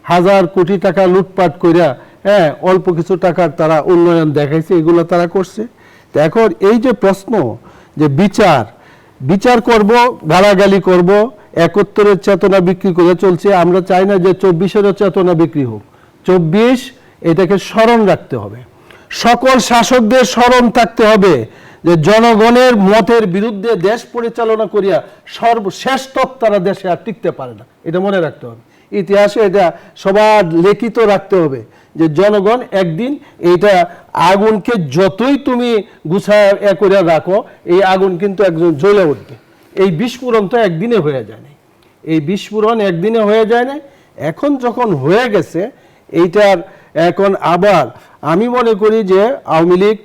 1000 কোটি টাকা লুটপাট কইরা, হ্যাঁ, অল্প কিছু টাকার তারা উন্নয়ন দেখাইছে, এগুলো তারা করছে। তো এখন এই যে প্রশ্ন যে বিচার করব, গালাগালি করব, ৭১-এর চেতনা বিক্রি করে চলছে, আমরা চাই না যে 24-এরও চেতনা বিক্রি হোক। 24 এটাকে স্মরণ রাখতে হবে, সকল শাসকদের স্মরণ থাকতে হবে যে জনগণের মতের বিরুদ্ধে দেশ পরিচালনা করিয়া সর্বশেষ তক তারা দেশে আর টিকতে পারে না, এটা মনে রাখতে হবে। ইতিহাসে এটা সবার লিখিত রাখতে হবে যে জনগণ একদিন এইটা আগুনকে যতই তুমি গুছায় করে রাখো, এই আগুন কিন্তু একজন জ্বলে উঠবে। এই বিস্ফোরণ তো একদিনে হয়ে যায় না, এই বিস্ফোরণ একদিনে হয়ে যায় না। এখন যখন হয়ে গেছে এইটার, এখন আবার আমি মনে করি যে আওয়ামী লীগ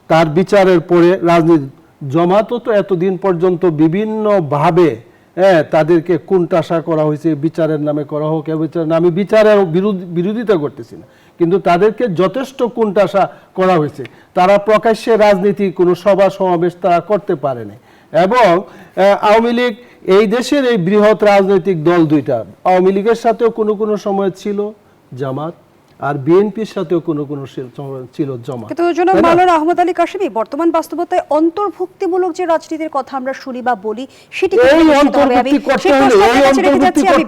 তার বিচারের পরে রাজনীতি, জমাতও তো এতদিন পর্যন্ত বিভিন্নভাবে, হ্যাঁ, তাদেরকে কুণ্ঠাসা করা হয়েছে, বিচারের নামে করা হোক, আমি বিচারের বিরোধিতা করতেছি না, কিন্তু তাদেরকে যথেষ্ট কুণ্ঠাসা করা হয়েছে। তারা প্রকাশ্যে রাজনীতি, কোনো সভা সমাবেশ তারা করতে পারে না। এবং আওয়ামী লীগ এই দেশের এই বৃহৎ রাজনৈতিক দল দুইটা, আওয়ামী লীগের সাথেও কোনো সময় ছিল জামাত, আর বিএনপির সাথেও কোনো ছিল জমাত। কিন্তু জনাব মাওলানা আহমদ আলী কাশেমী, বর্তমান বাস্তবতায় অন্তর্ভুক্তিমূলক যে রাজনীতির কথা আমরা শুনি বা বলি, সেটি এই অন্তর্ভুক্তি করতে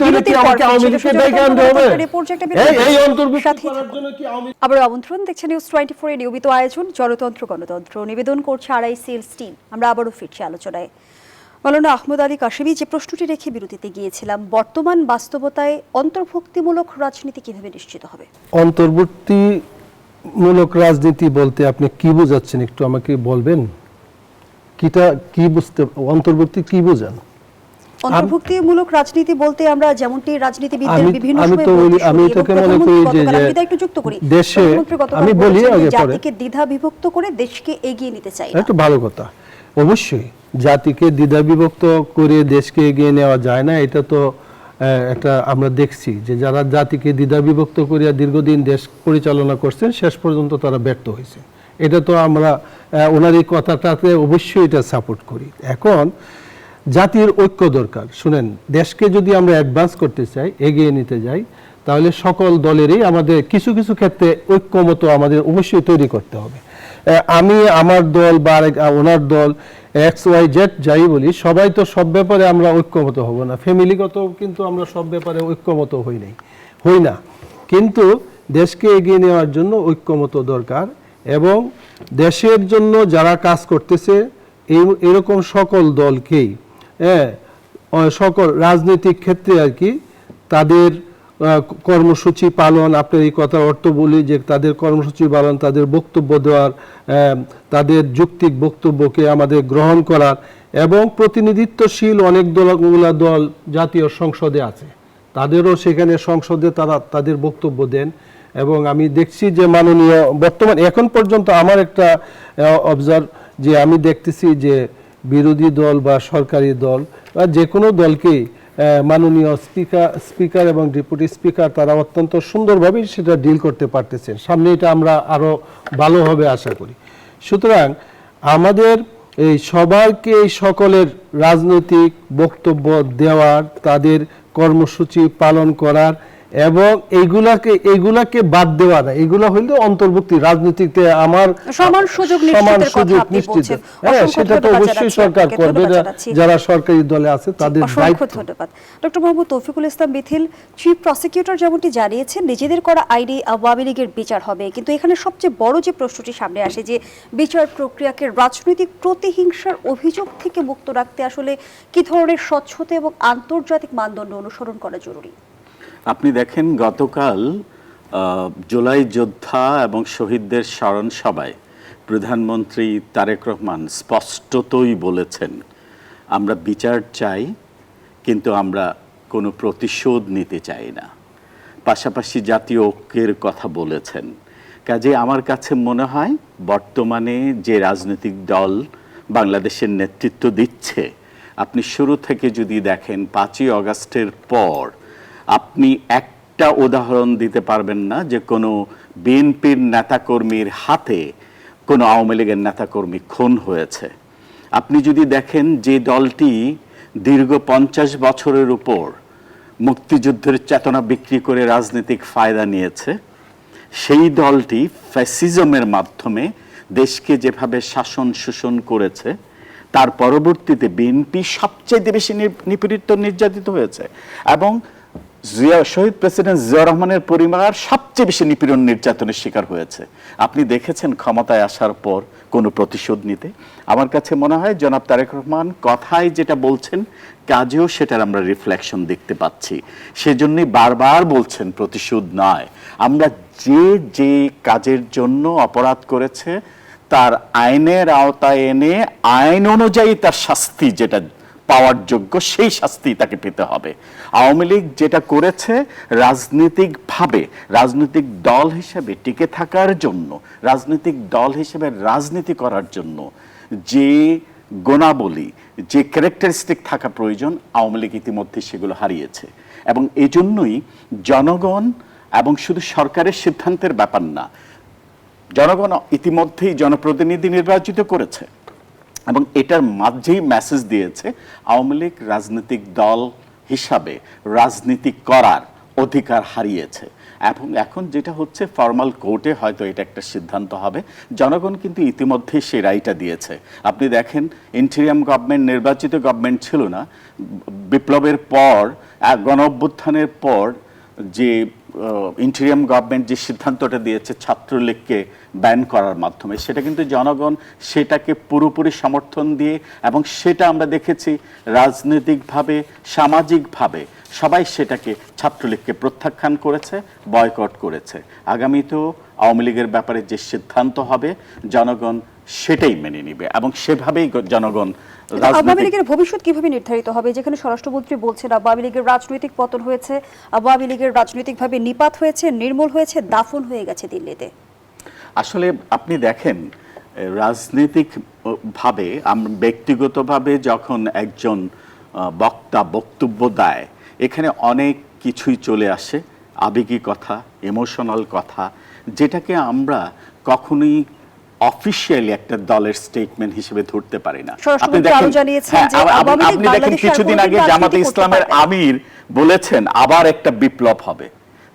হলে কি আমাকে আওয়ামী লীগকে ডেকে আনতে হবে? এই অন্তর্ভুক্তি করার জন্য কি আওয়ামী? আবার আমন্ত্রণ, দেখছেন নিউজ 24 এর নিয়মিত আয়োজন জনতন্ত্র গণতন্ত্র, নিবেদন করছে RICL's টিম। আমরা আবারও ফিরছি আলোচনায়। মাওলানা আহমদ আলী কাশেমী, যে প্রশ্নটি রেখে বিরতিতে গিয়েছিলাম, বর্তমান বাস্তবতায় অন্তর্ভুক্তিমূলক রাজনীতি কিভাবে নিশ্চিত হবে? অন্তর্ভুক্তিমূলক রাজনীতি বলতে আপনি কি বোঝাচ্ছেন, একটু আমাকে বলবেন? কি বুঝতে, অন্তর্ভুক্তি কি বোঝান? অন্তর্ভুক্তিমূলক রাজনীতি বলতে আমরা যেমনটি রাজনীতিবিদদের বিভিন্ন আমি সময় তো বলি, বলতে আমি শুনি, তোকে এবং মনে করি প্রধানমন্ত্রী যে গতকাল, আমি একটু যুক্ত করি, দেশে প্রধানমন্ত্রী গতকাল আমি বলি বলেছেন যে আগে পরে জাতিকে দ্বিধা বিভক্ত করে দেশকে এগিয়ে নিতে চাই না। একটা ভালো কথা, অবশ্যই জাতিকে দ্বিধা বিভক্ত করে দেশকে এগিয়ে নেওয়া যায় না। এটা তো একটা আমরা দেখছি যে যারা জাতিকে দ্বিধা বিভক্ত করিয়া দীর্ঘদিন দেশ পরিচালনা করছেন শেষ পর্যন্ত তারা ব্যর্থ হয়েছে। এটা তো আমরা ওনার এই কথাটাতে অবশ্যই এটা সাপোর্ট করি। এখন জাতির ঐক্য দরকার। শুনেন, দেশকে যদি আমরা অ্যাডভান্স করতে চাই, এগিয়ে নিতে যাই, তাহলে সকল দলেরই আমাদের কিছু কিছু ক্ষেত্রে ঐক্যমত আমাদের অবশ্যই তৈরি করতে হবে। আমি আমার দল বা ওনার দল XYZ যাই বলি, সবাই তো সব ব্যাপারে আমরা ঐক্যমত হব না। ফ্যামিলিগত কিন্তু আমরা সব ব্যাপারে ঐক্যমত হই না, কিন্তু দেশকে এগিয়ে নেওয়ার জন্য ঐক্যমত দরকার। এবং দেশের জন্য যারা কাজ করতেছে এরকম সকল দলকেই সকল রাজনৈতিক ক্ষেত্রে আর কি তাদের কর্মসূচি পালন, আপনার এই কথার অর্থ বলি যে তাদের কর্মসূচি পালন, তাদের বক্তব্য দেওয়ার, তাদের যৌক্তিক বক্তব্যকে আমাদের গ্রহণ করার, এবং প্রতিনিধিত্বশীল অনেক দল জাতীয় সংসদে আছে, তাদেরও সেখানে সংসদে তারা তাদের বক্তব্য দেন। এবং আমি দেখছি যে মাননীয় বর্তমান এখন পর্যন্ত আমার একটা অবজার্ভ যে আমি দেখতেছি যে বিরোধী দল বা সরকারি দল বা যে কোনো দলকেই মাননীয় স্পিকার এবং ডেপুটি স্পিকার তারা অত্যন্ত সুন্দরভাবে সেটা ডিল করতে পারতেছেন। সামনে এটা আমরা আরো ভালোভাবে আশা করি। সুতরাং আমাদের এই সবাইকে এই সকলের রাজনৈতিক বক্তব্য দেওয়ার, তাদের কর্মসূচি পালন করার এবং এইগুলাকে বাদ দেওয়া না, এগুলা হইলে অন্তর্ভুক্তি রাজনীতিতে আমার সমান সুযোগ নিশ্চিত, সেটা তো অবশ্যই সরকার করবে, যারা সরকারি দলে আছে তাদের দায়িত্ব। ধন্যবাদ। ডক্টর মোহাম্মদ তৌফিকুল ইসলাম মিথিল, চিফ প্রসিকিউটর যেমনটি জানিয়েছেন নিজেদের করা আইনে আওয়ামী লীগের বিচার হবে, কিন্তু এখানে সবচেয়ে বড় যে প্রশ্নটি সামনে আসে যে বিচার প্রক্রিয়াকে রাজনৈতিক প্রতিহিংসার অভিযোগ থেকে মুক্ত রাখতে আসলে কি ধরনের স্বচ্ছতা এবং আন্তর্জাতিক মানদণ্ড অনুসরণ করা জরুরি? আপনি দেখেন গতকাল জুলাই যোদ্ধা এবং শহীদদের স্মরণ সভায় প্রধানমন্ত্রী তারেক রহমান স্পষ্টতই বলেছেন আমরা বিচার চাই, কিন্তু আমরা কোনো প্রতিশোধ নিতে চাই না। পাশাপাশি জাতীয় ঐক্যের কথা বলেছেন। কাজে আমার কাছে মনে হয় বর্তমানে যে রাজনৈতিক দল বাংলাদেশের নেতৃত্ব দিচ্ছে, আপনি শুরু থেকে যদি দেখেন 5ই আগস্টের পর আপনি একটা উদাহরণ দিতে পারবেন না যে কোনো বিএনপির নেতাকর্মীর হাতে কোনো আওয়ামী লীগের নেতাকর্মী খুন হয়েছে। আপনি যদি দেখেন যে দলটি দীর্ঘ 50 বছরের উপর মুক্তিযুদ্ধের চেতনা বিক্রি করে রাজনৈতিক ফায়দা নিয়েছে, সেই দলটি ফ্যাসিজমের মাধ্যমে দেশকে যেভাবে শাসন শোষণ করেছে, তার পরবর্তীতে বিএনপি সবচেয়ে বেশি নিপীড়িত নির্যাতিত হয়েছে এবং শহীদ প্রেসিডেন্ট জিয়াউর রহমানের পরিবার সবচেয়ে বেশি নিপীড়ন নির্যাতনের শিকার হয়েছে। আপনি দেখেছেন ক্ষমতায় আসার পর কোনো প্রতিশোধ নিতে? আমার কাছে মনে হয় জনাব তারেক রহমান কথায় যেটা বলছেন কাজেও সেটার আমরা রিফ্লেকশন দেখতে পাচ্ছি। সেজন্যই বারবার বলছেন প্রতিশোধ নয়, আমরা যে কাজের জন্য অপরাধ করেছে তার আইনের আওতায় এনে আইন অনুযায়ী তার শাস্তি যেটা পাওয়ার যোগ্য সেই শাস্তি তাকে পেতে হবে। আওয়ামী লীগ যেটা করেছে রাজনৈতিকভাবে রাজনৈতিক দল হিসেবে টিকে থাকার জন্য, রাজনৈতিক দল হিসেবে রাজনীতি করার জন্য যে গুণাবলী, যে ক্যারেক্টারিস্টিক থাকা প্রয়োজন, আওয়ামী লীগ ইতিমধ্যে সেগুলো হারিয়েছে। এবং এই জন্যই জনগণ, এবং শুধু সরকারের সিদ্ধান্তের ব্যাপার না, জনগণ ইতিমধ্যেই জনপ্রতিনিধি নির্বাচিত করেছে এবং এটার মাঝেই মেসেজ দিয়েছে আওয়ামী লীগ রাজনৈতিক দল হিসাবে রাজনীতি করার অধিকার হারিয়েছে। এবং এখন যেটা হচ্ছে ফর্মাল কোর্টে হয়তো এটা একটা সিদ্ধান্ত হবে, জনগণ কিন্তু ইতিমধ্যেই সেই রায়টা দিয়েছে। আপনি দেখেন ইন্টেরিয়াম গভর্নমেন্ট নির্বাচিত গভর্নমেন্ট ছিল না, বিপ্লবের পর গণ অভ্যুত্থানের পর যে ইন্টেরিয়াম গভর্নমেন্ট যে সিদ্ধান্তটা দিয়েছে ছাত্রলীগকে ব্যান করার মাধ্যমে, সেটা কিন্তু জনগণ সেটাকে পুরোপুরি সমর্থন দিয়ে, এবং সেটা আমরা দেখেছি রাজনৈতিকভাবে সামাজিকভাবে সবাই সেটাকে ছাত্রলীগকে প্রত্যাখ্যান করেছে, বয়কট করেছে। আগামীতেও আওয়ামী লীগের ব্যাপারে যে সিদ্ধান্ত হবে জনগণ সেটাই মেনে নিবে এবং সেভাবেই জনগণ আওয়ামী রাজনৈতিক লীগের ভবিষ্যৎ কিভাবে নির্ধারিত হবে, যেখানে স্বরাষ্ট্রমন্ত্রী বলছেন আওয়ামী লীগের রাজনৈতিক পতন হয়েছে, আওয়ামী লীগের রাজনৈতিকভাবে নিপাত হয়েছে, নির্মূল হয়েছে, দাফন হয়ে গেছে দিল্লিতে? আসলে আপনি দেখেন রাজনৈতিক ভাবে ব্যক্তিগতভাবে যখন একজন বক্তা বক্তব্য দেয়, এখানে অনেক কিছুই চলে আসে, আবেগী কথা, ইমোশনাল কথা, যেটাকে আমরা কখনোই অফিশিয়ালি একটা দলের স্টেটমেন্ট হিসেবে ধরতে পারি না। আপনি দেখেন কিছুদিন আগে জামাতে ইসলামের আমির বলেছেন আবার একটা বিপ্লব হবে।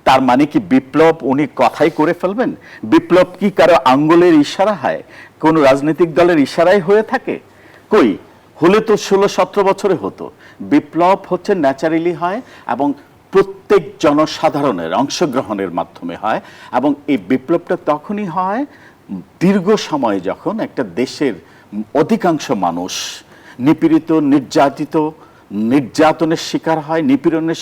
তার মানে কি বিপ্লব উনি কথাই করে ফেলবেন? বিপ্লব কি কারো আঙ্গুলের ইশারা হয়, কোন রাজনৈতিক দলের ইশারায় হয়ে থাকে? কই, হলে তো 16-17 বছরে হতো। বিপ্লব হচ্ছে ন্যাচারালি হয় এবং প্রত্যেক জনসাধারণের অংশগ্রহণের মাধ্যমে হয়, এবং এই বিপ্লবটা তখনই হয় দীর্ঘ সময় যখন একটা দেশের অধিকাংশ মানুষ নিপীড়িত, নির্যাতনের শিকার হয়, নিপীড়নের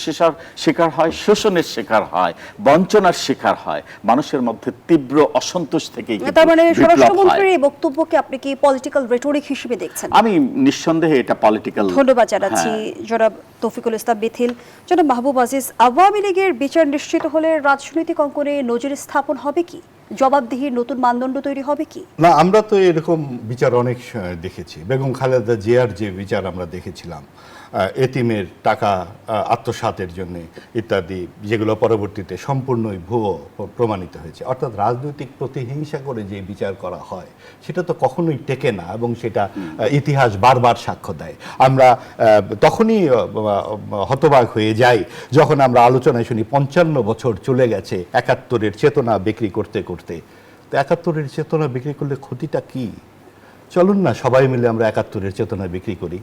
শিকার হয়, শোষণের শিকার হয়, বঞ্চনার শিকার হয়, মানুষের মধ্যে তীব্র অসন্তোষ থেকে। তার মানে স্বরাষ্ট্রমন্ত্রীর এই বক্তব্যকে আপনি কি পলিটিক্যাল রেটরিক হিসেবে দেখছেন? আমি নিঃসন্দেহে এটা পলিটিক্যাল। ধন্যবাদ জানাচ্ছি জনাব তৌফিকুল ইসলাম মিথিল। জনাব মাহবুব আজিজ, আওয়ামী লীগের বিচার নিশ্চিত হলে রাজনৈতিক অঙ্গনে নজির স্থাপন হবে কি? জবাবদিহির নতুন মানদণ্ড তৈরি হবে কি? না, আমরা তো এরকম বিচার অনেক দেখেছি। বেগম খালেদা জিয়ার যে বিচার আমরা দেখেছিলাম, এতিমের টাকা আত্মসাতের জন্য ইত্যাদি, যেগুলো পরবর্তীতে সম্পূর্ণই ভুয়ো প্রমাণিত হয়েছে। অর্থাৎ রাজনৈতিক প্রতিহিংসা করে যে বিচার করা হয় সেটা তো কখনোই টেকে না, এবং সেটা ইতিহাস বারবার সাক্ষ্য দেয়। আমরা তখনই হতবাক হয়ে যাই যখন আমরা আলোচনায় শুনি 55 বছর চলে গেছে 71-এর চেতনা বিক্রি করতে করতে। তো 71-এর চেতনা বিক্রি করলে ক্ষতিটা কি? চলুন না সবাই মিলে আমরা 71-এর চেতনা বিক্রি করি।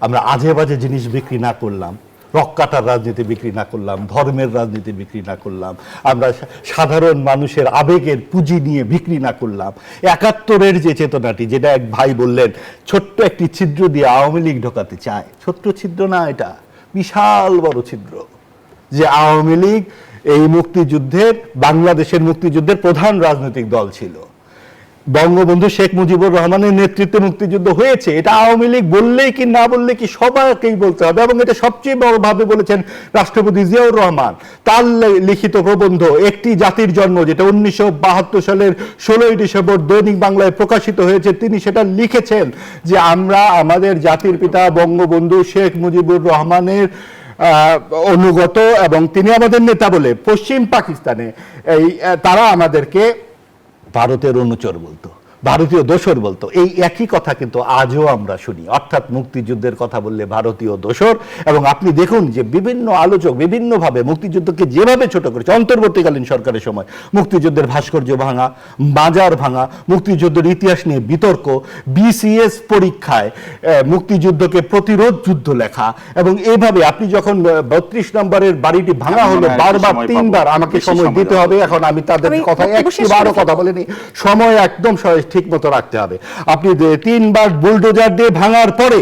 আমরা আজে বাজে জিনিস বিক্রি না করলাম, রক্কাটার রাজনীতি বিক্রি না করলাম, ধর্মের রাজনীতি বিক্রি না করলাম, আমরা সাধারণ মানুষের আবেগের পুঁজি নিয়ে বিক্রি না করলাম। 71-এর যে চেতনাটি, যেটা এক ভাই বললেন ছোট্ট একটি ছিদ্র দিয়ে আওয়ামী লীগ ঢোকাতে চায়, ছোট্ট ছিদ্র না, এটা বিশাল বড় ছিদ্র। যে আওয়ামী লীগ এই মুক্তিযুদ্ধের, বাংলাদেশের মুক্তিযুদ্ধের প্রধান রাজনৈতিক দল ছিল। বঙ্গবন্ধু শেখ মুজিবুর রহমানের নেতৃত্বে মুক্তিযুদ্ধ হয়েছে, এটা আওয়ামী লীগ বললেই কি না বললে কি সবাইকেই বলতে হবে। এবং এটা সবচেয়ে বড়ভাবে বলেছেন রাষ্ট্রপতি জিয়াউর রহমান। তার লিখিত প্রবন্ধ একটি জাতির জন্ম, যেটা 1972 সালের 16ই ডিসেম্বর দৈনিক বাংলায় প্রকাশিত হয়েছে, তিনি সেটা লিখেছেন যে আমরা আমাদের জাতির পিতা বঙ্গবন্ধু শেখ মুজিবুর রহমানের অনুগত, এবং তিনি আমাদের নেতা বলে পশ্চিম পাকিস্তানে তারা আমাদেরকে ভারতের অনুচর বলতো, ভারতীয় দোসর বলতো। এই একই কথা কিন্তু আজও আমরা শুনি, অর্থাৎ মুক্তিযুদ্ধের কথা বললে ভারতীয় দোসর। এবং আপনি দেখুন যে বিভিন্ন আলোচক বিভিন্নভাবে মুক্তিযুদ্ধকে যেভাবে ছোট করেছে, অন্তর্বর্তীকালীন সরকারের সময় মুক্তিযুদ্ধের ভাস্কর্য ভাঙা, বাজার ভাঙা, মুক্তিযুদ্ধের ইতিহাস নিয়ে বিতর্ক, বিসিএস পরীক্ষায় মুক্তিযুদ্ধকে প্রতিরোধ যুদ্ধ লেখা, এবং এইভাবে আপনি যখন 32 নম্বরের বাড়িটি ভাঙা হলো বারবার 3বার, আমাকে সময় দিতে হবে, এখন আমি তাদের কথা একবারও কথা বলিনি, সময় একদম ঠিক মতো রাখতে হবে। আপনি 3বার বুলডোজার দিয়ে ভাঙার পরে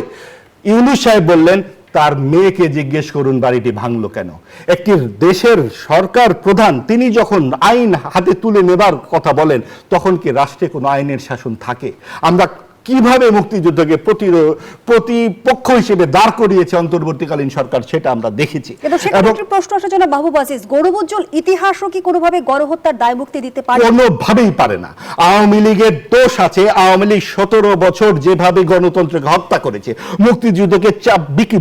ইউনূস সাহেব বললেন তার মেয়েকে জিজ্ঞেস করুন বাড়িটি ভাঙলো কেন। একটি দেশের সরকার প্রধান তিনি যখন আইন হাতে তুলে নেবার কথা বলেন, তখন কি রাষ্ট্রে কোনো আইনের শাসন থাকে? আমরা কিভাবে মুক্তিযুদ্ধকে প্রতিপক্ষ হিসেবে দাঁড় করিয়েছে অন্তর্বর্তীকালীন সরকার, সেটা আমরা দেখেছি। এবং প্রশ্ন আসার জন্য মাহবুব আজিজ, গৌরবোজ্জ্বল ইতিহাসও কি কোনোভাবে গণহত্যার দায় মুক্তি দিতে পারে? কোনোভাবেই পারে না। আওয়ামী লীগের দোষ আছে। আওয়ামী লীগ 17 বছর যেভাবে গণতন্ত্রকে হত্যা করেছে, মুক্তিযুদ্ধকে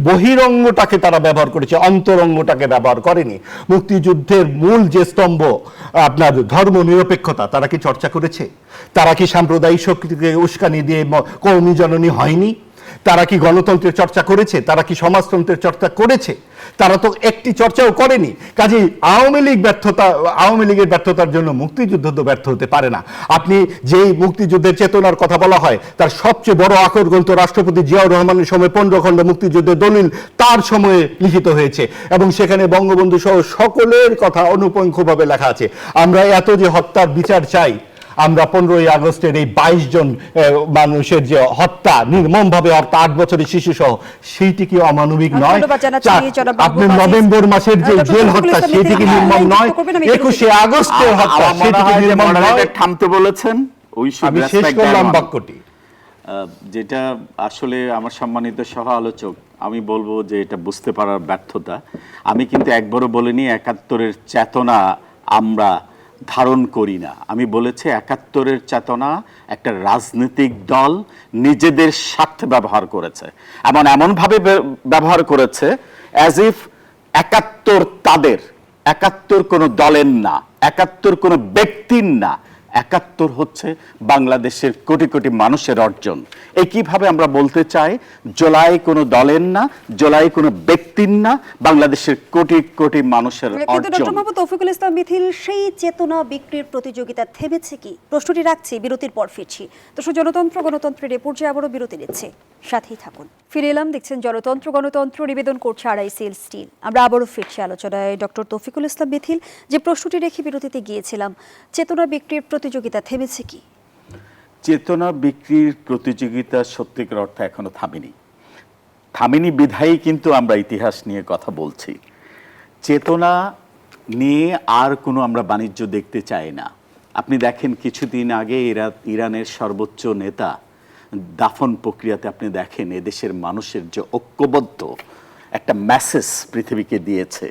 বহিরঙ্গটাকে তারা ব্যবহার করেছে, অন্তরঙ্গটাকে ব্যবহার করেনি। মুক্তিযুদ্ধের মূল যে স্তম্ভ আপনার ধর্ম নিরপেক্ষতা, তারা কি চর্চা করেছে? তারা কি সাম্প্রদায়িক শক্তিকে উস্কানি দিয়ে কওমি জননী হয়নি? তারা কি গণতন্ত্রের চর্চা করেছে? তারা কি সমাজতন্ত্রের চর্চা করেছে? তারা তো একটি চর্চাও করেনি। কাজেই আওয়ামী লীগের ব্যর্থতার জন্য মুক্তিযুদ্ধ তো ব্যর্থ হতে পারে না। আপনি যেই মুক্তিযুদ্ধের চেতনার কথা বলা হয়, তার সবচেয়ে বড় আকর গ্রন্থ রাষ্ট্রপতি জিয়াউর রহমানের সময় 15 খণ্ড মুক্তিযুদ্ধের দলিল তার সময়ে লিখিত হয়েছে, এবং সেখানে বঙ্গবন্ধু সহ সকলের কথা অনুপঙ্খভাবে লেখা আছে। আমরা এত যে হত্যার বিচার চাই, আমরা 15ই আগস্টের এই 22 জন মানুষের যে হত্যা, নির্মমভাবে হত্যা, 8 বছরের শিশু সহ, সেইটি কি অমানবিক নয়? আপনি নভেম্বর মাসের যে জেল হত্যা, সেটি কি নির্মম নয়? 21শে আগস্টের হত্যা, সেটি কি নির্মম নয়? থামতে বলেছেন, আমি শেষ করলাম বাক্যটি। যেটা আসলে আমার সম্মানিত সহ আলোচক, আমি বলবো যে এটা বুঝতে পারার ব্যর্থতা। আমি কিন্তু একবারও বলিনি ৭১-এর চেতনা আমরা ধারণ করি না। আমি বলেছি ৭১-এর চেতনা একটা রাজনৈতিক দল নিজেদের স্বার্থে ব্যবহার করেছে, এমনভাবে ব্যবহার করেছে অ্যাজ ইফ ৭১ তাদের, ৭১ কোনো দলের না, ৭১ কোনো ব্যক্তির না, ৭১ হচ্ছে বাংলাদেশের কোটি কোটি মানুষের অর্জন। একইভাবে আমরা বলতে চাই জুলাই কোনো দলের না, জুলাই কোনো ব্যক্তির না, বাংলাদেশের কোটি কোটি মানুষের কিন্তু অর্জন। ডক্টর মোহাম্মদ তৌফিকুল ইসলাম মিথিল, সেই চেতনা বিক্রির প্রতিযোগিতা থেমেছে কি? প্রশ্নটি রাখছি, বিরতির পর ফিরছি। দর্শক, গণতন্ত্রের এ পর্যায়ে আবারও বিরতি নিচ্ছে, সাথেই থাকুন। ফিরে এলাম, দেখছেন গণতন্ত্র নিবেদন করছে আড়াইসিএল স্টিল। আমরা আবারও ফিরছি আলোচনায়। ডক্টর তৌফিকুল ইসলাম মিথিল, যে প্রশ্নটি রেখে বিরতিতে গিয়েছিলাম, চেতনা বিক্রির প্রতিযোগিতা থেমেছে কি? চেতনা বিক্রির প্রতিযোগিতা সত্যিকার অর্থে এখনো থামেনি বিধায়ী কিন্তু আমরা ইতিহাস নিয়ে কথা বলছি। চেতনা নিয়ে আর কোনো আমরা বাণিজ্য দেখতে চাই না। আপনি দেখেন কিছুদিন আগে ইরানের সর্বোচ্চ নেতা দাফন প্রক্রিয়াতে আপনি দেখেন এদেশের মানুষের যে ঐক্যবদ্ধ একটা মেসেজ পৃথিবীকে দিয়েছে।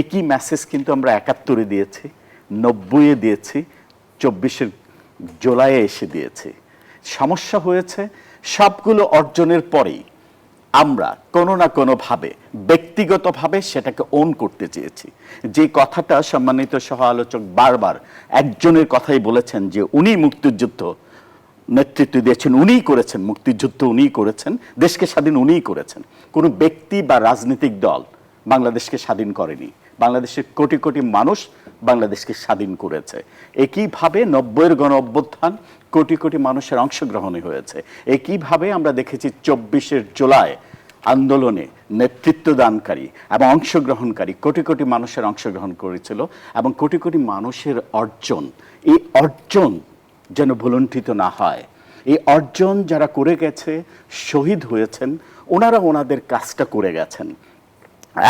একই মেসেজ কিন্তু আমরা ৭১-এ দিয়েছি, ৯০-এ দিয়েছি, ২৪-এর জুলাইয়ে এসে দিয়েছি। সমস্যা হয়েছে সবগুলো অর্জনের পরেই আমরা কোনো না কোনোভাবে ব্যক্তিগতভাবে সেটাকে ওন করতে চেয়েছি। যে কথাটা সম্মানিত সহ আলোচক বারবার একজনের কথাই বলেছেন যে উনি মুক্তিযুদ্ধ নেতৃত্ব দিয়েছেন, উনিই করেছেন মুক্তিযুদ্ধ, উনিই করেছেন, দেশকে স্বাধীন উনিই করেছেন। কোনো ব্যক্তি বা রাজনৈতিক দল বাংলাদেশকে স্বাধীন করেনি, বাংলাদেশের কোটি কোটি মানুষ বাংলাদেশকে স্বাধীন করেছে। একইভাবে ৯০-এর গণ অভ্যুত্থান কোটি কোটি মানুষের অংশগ্রহণে হয়েছে। একইভাবে আমরা দেখেছি ২৪-এর জুলাই আন্দোলনে নেতৃত্বদানকারী এবং অংশগ্রহণকারী কোটি কোটি মানুষের অংশগ্রহণ করেছিল, এবং কোটি কোটি মানুষের অর্জন, এই অর্জন যেন ভুলুণ্ঠিত না হয়। এই অর্জন যারা করে গেছে, শহীদ হয়েছেন, ওনারা ওনাদের কাজটা করে গেছেন।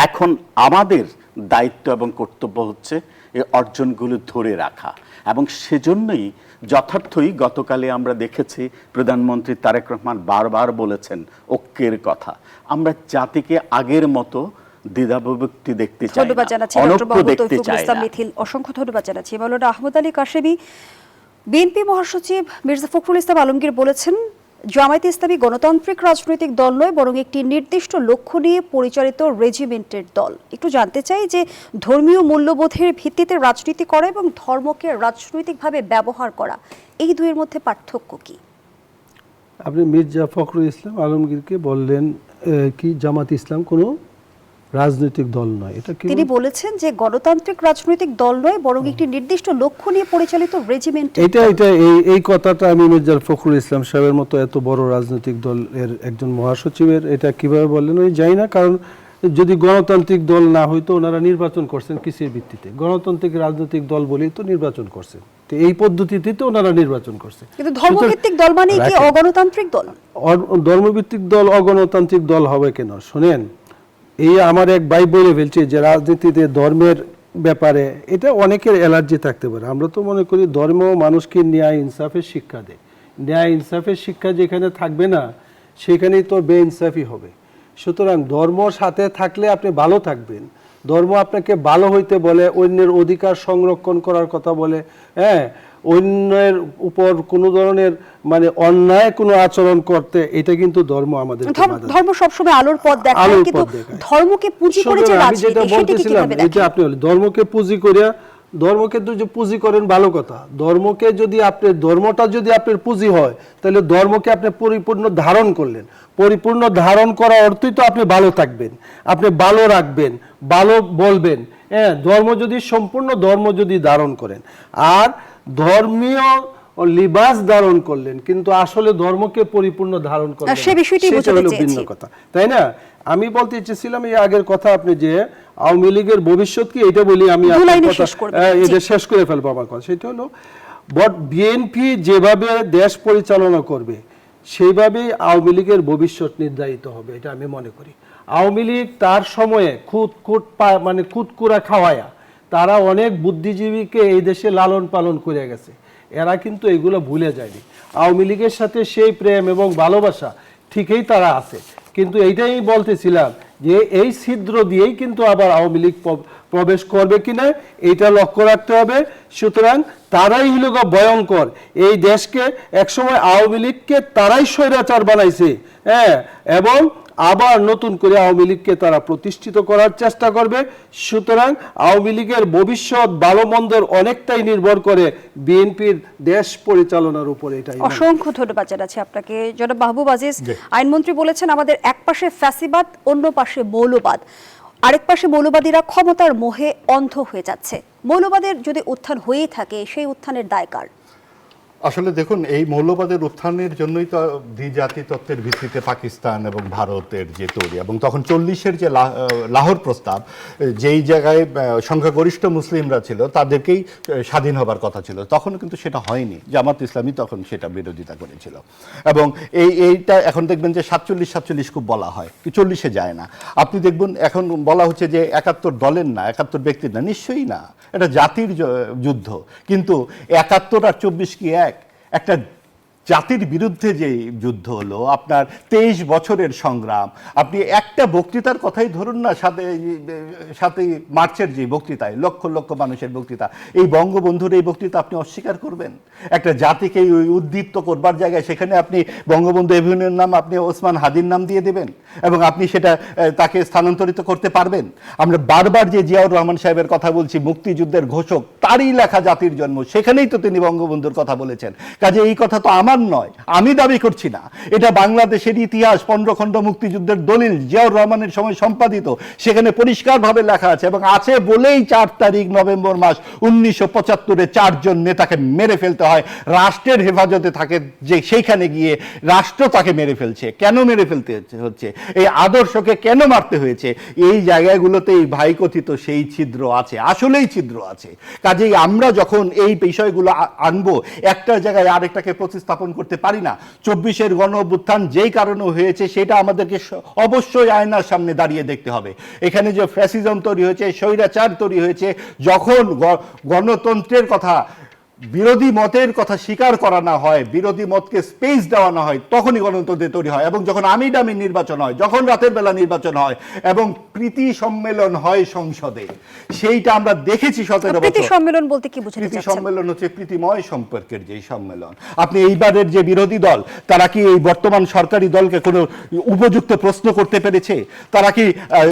এখন আমাদের দায়িত্ব এবং কর্তব্য হচ্ছে এই অর্জনগুলো ধরে রাখা, এবং সেজন্যই যথার্থই গতকালে আমরা দেখেছি প্রধানমন্ত্রী তারেক রহমান বারবার বলেছেন ঐক্যের কথা। আমরা জাতিকে আগের মতো দ্বিধাবিভক্তি দেখতে চাই না, ধন্যবাদ জানাচ্ছি ডক্টর মোহাম্মদ তৌফিকুল ইসলাম মিথিল, অসংখ্য ধন্যবাদ জানাচ্ছি। মাওলানা আহমদ আলী কাশেমি, বিএনপি মহাসচিব মির্জা ফখরুল ইসলাম আলমগীর বলেছেন জামায়াতে ইসলামী গণতান্ত্রিক রাজনৈতিক দল নয়, বরং একটি নির্দিষ্ট লক্ষ্য নিয়ে পরিচালিত রেজিমেন্টের দল। একটু জানতে চাই যে ধর্মীয় মূল্যবোধের ভিত্তিতে রাজনীতি করা এবং ধর্মকে রাজনৈতিকভাবে ব্যবহার করা, এই দুইয়ের মধ্যে পার্থক্য কি? আপনি মির্জা ফখরুল ইসলাম আলমগীরকে বললেন কি জামাত ইসলাম কোনো রাজনৈতিক দল নয়, এটা কি? তিনি বলেছেন যে গণতান্ত্রিক রাজনৈতিক দল নয়, বরং একটি নির্দিষ্ট লক্ষ্য নিয়ে পরিচালিত রেজিমেন্ট। এই কথাটা আমি মির্জা ফখরুল ইসলাম সাহেবের মতো এত বড় রাজনৈতিক দলের একজন মহাসচিবের এটা কিভাবে বললেন আমি জানি না। কারণ যদি গণতান্ত্রিক দল না হইতো ওনারা নির্বাচন করছেন কিসের ভিত্তিতে? গণতান্ত্রিক রাজনৈতিক দল বলেই তো নির্বাচন করছেন, তো এই পদ্ধতিতে তো ওনারা নির্বাচন করছে। কিন্তু ধর্মভিত্তিক দল মানে কি অগণতান্ত্রিক দল? ধর্মভিত্তিক দল অগণতান্ত্রিক দল হবে কেন? শোনেন, এই আমার এক ভাই বলে ফেলছে যে রাজনীতিতে ধর্মের ব্যাপারে এটা অনেকের অ্যালার্জি থাকতে পারে। আমরা তো মনে করি ধর্ম মানুষকে ন্যায় ইনসাফের শিক্ষা দেয়। ন্যায় ইনসাফের শিক্ষা যেখানে থাকবে না সেখানেই তো বেইনসাফি হবে। সুতরাং ধর্ম সাথে থাকলে আপনি ভালো থাকবেন। ধর্ম আপনাকে ভালো হইতে বলে, অন্যের অধিকার সংরক্ষণ করার কথা বলে, হ্যাঁ, অন্যের উপর কোনো ধরনের মানে অন্যায় কোনো আচরণ করতে, এটা কিন্তু ধর্ম আমাদের ধর্ম সবসময় আলোর পথ দেখায়, কিন্তু ধর্মকে পুঁজি করে যে রাজনীতি, যেটা বলতেছিলাম এই যে আপনি ধর্মকে পুঁজি করে, ধর্মকে তো যে পুঁজি করেন ভালো কথা, ধর্মকে যদি আপনি ধর্মটা যদি আপনার পুঁজি হয় তাহলে ধর্মকে আপনি পরিপূর্ণ ধারণ করলেন। পরিপূর্ণ ধারণ করা অর্থই তো আপনি ভালো থাকবেন, আপনি ভালো রাখবেন, ভালো বলবেন। হ্যাঁ, ধর্ম যদি সম্পূর্ণ ধর্ম যদি ধারণ করেন আর ধর্মীয় লিবাস ধারণ করলেন কিন্তু আসলে ধর্মকে পরিপূর্ণ ধারণ করলেন, সেটা হলো ভিন্ন কথা, তাই না? আমি বলতে চেয়েছিলাম এই আগের কথা, আপনি যে আওয়ামী লীগের ভবিষ্যৎ কি এটা বলি আমি এটা শেষ করে ফেলবো আমার কথা। সেটা হলো বিএনপি যেভাবে দেশ পরিচালনা করবে সেইভাবেই আওয়ামী লীগের ভবিষ্যৎ নির্ধারিত হবে, এটা আমি মনে করি। আওয়ামী লীগ তার সময়ে খুদকুড়া খাওয়ায়া তারা অনেক বুদ্ধিজীবীকে এই দেশে লালন পালন করে গেছে। এরা কিন্তু এগুলো ভুলে যায়নি। আওয়ামী লীগের সাথে সেই প্রেম এবং ভালোবাসা ঠিকই তারা আছে, কিন্তু এইটাই বলতেছিলাম যে এই ছিদ্র দিয়েই কিন্তু আবার আওয়ামী লীগ প্রবেশ করবে কিনা এটা লক্ষ্য রাখতে হবে। সুতরাং তারাই হলো ভয়ঙ্কর, এই দেশকে একসময় আওয়ামী লীগকে তারাই স্বৈরাচার বানাইছে, হ্যাঁ, এবং আবার নতুন করে আওয়ামী লীগকে তারা প্রতিষ্ঠিত করার চেষ্টা করবে। সুতরাং আওয়ামী লীগের ভবিষ্যৎ ভালো মন্দের অনেকটাই নির্ভর করে বিএনপির দেশ পরিচালনার উপর। এটাই অসংখ্য ধন্যবাদ জানাচ্ছি আপনাকে জনাব মাহবুব আজিজ। আইনমন্ত্রী বলেছেন আমাদের এক পাশে ফ্যাসিবাদ, অন্য পাশে মৌলবাদ, আরেক পাশে মৌলবাদীরা ক্ষমতার মোহে অন্ধ হয়ে যাচ্ছে। মৌলবাদের যদি উত্থান হয়েই থাকে, সেই উত্থানের দায় কার? আসলে দেখুন, এই মৌলবাদের উত্থানের জন্যই তো দ্বিজাতি তত্ত্বের ভিত্তিতে পাকিস্তান এবং ভারতের যে তৈরি, এবং তখন 40-এর যে লাহোর প্রস্তাব, যেই জায়গায় সংখ্যাগরিষ্ঠ মুসলিমরা ছিল তাদেরকেই স্বাধীন হবার কথা ছিল, তখন কিন্তু সেটা হয়নি। জামাত ইসলামী তখন সেটা বিরোধিতা করেছিল। এবং এইটা এখন দেখবেন যে 47 খুব বলা হয়, 40-এ যায় না। আপনি দেখবেন এখন বলা হচ্ছে যে 71 দলের না, 71 ব্যক্তির না, নিশ্চয়ই না, এটা জাতির যুদ্ধ। কিন্তু 71 আর 24 কি এক? একটা জাতির বিরুদ্ধে যে যুদ্ধ হলো, আপনার 23 বছরের সংগ্রাম। আপনি একটা বক্তৃতার কথাই ধরুন না, 7ই মার্চের যে বক্তৃতায় লক্ষ লক্ষ মানুষের বক্তৃতা, এই বঙ্গবন্ধুর এই বক্তৃতা আপনি অস্বীকার করবেন? একটা জাতিকে উদ্দীপ্ত করবার জায়গায় সেখানে আপনি বঙ্গবন্ধু এভিনিউর নাম আপনি ওসমান হাদির নাম দিয়ে দেবেন, এবং আপনি সেটা তাকে স্থানান্তরিত করতে পারবেন? আমরা বারবার যে জিয়াউর রহমান সাহেবের কথা বলছি, মুক্তিযুদ্ধের ঘোষক, তারই লেখা জাতির জন্ম, সেখানেই তো তিনি বঙ্গবন্ধুর কথা বলেছেন। কাজে এই কথা তো আমার নয়, আমি দাবি করছি না, এটা বাংলাদেশের ইতিহাস 15 খণ্ড মুক্তিযুদ্ধের দলিল, জিয়াউর রহমানের সময় সম্পাদিত, সেখানে পরিষ্কারভাবে লেখা আছে। এবং আছে বলেই 4 তারিখ নভেম্বর মাস 1975-এ 4 জন নেতাকে মেরে ফেলতে হয়, রাষ্ট্রের হেফাজতে থাকে, যে সেইখানে গিয়ে রাষ্ট্র তাকে মেরে ফেলছে। কেন মেরে ফেলতে হচ্ছে? এই আদর্শকে কেন মারতে হয়েছে? এই জায়গাগুলোতে এই ভাইকথিত সেই ছিদ্র আছে, আসলেই ছিদ্র আছে। কাজেই আমরা যখন এই বিষয়গুলো আনবো, একটা জায়গায় আরেকটাকে প্রতিস্থাপন করতে পারি না। 24-এর গণ অভ্যুত্থান যেই কারণে হয়েছে সেটা আমাদেরকে অবশ্যই আয়নার সামনে দাঁড়িয়ে দেখতে হবে। এখানে যে ফ্যাসিজম তৈরি হয়েছে, স্বৈরাচার তৈরি হয়েছে, যখন গণতন্ত্রের কথা, বিরোধী মতের কথা স্বীকার করা না হয়, বিরোধী মতকে স্পেস দেওয়া না হয়, তখনই গণতন্ত্র তৈরি হয়। এবং যখন আমির নির্বাচন হয়, যখন রাতের বেলা নির্বাচন হয়, এবং প্রীতি সম্মেলন হয় সংসদে, সেইটা আমরা দেখেছি 17 বছর। প্রীতি সম্মেলন বলতে কি বোঝাতে প্রীতি চাচ্ছেন? সম্মেলন হচ্ছে প্রীতিময় সম্পর্কের যেই সম্মেলন। আপনি এইবারের যে বিরোধী দল, তারা কি এই বর্তমান সরকারি দলকে কোনো উপযুক্ত প্রশ্ন করতে পেরেছে? তারা কি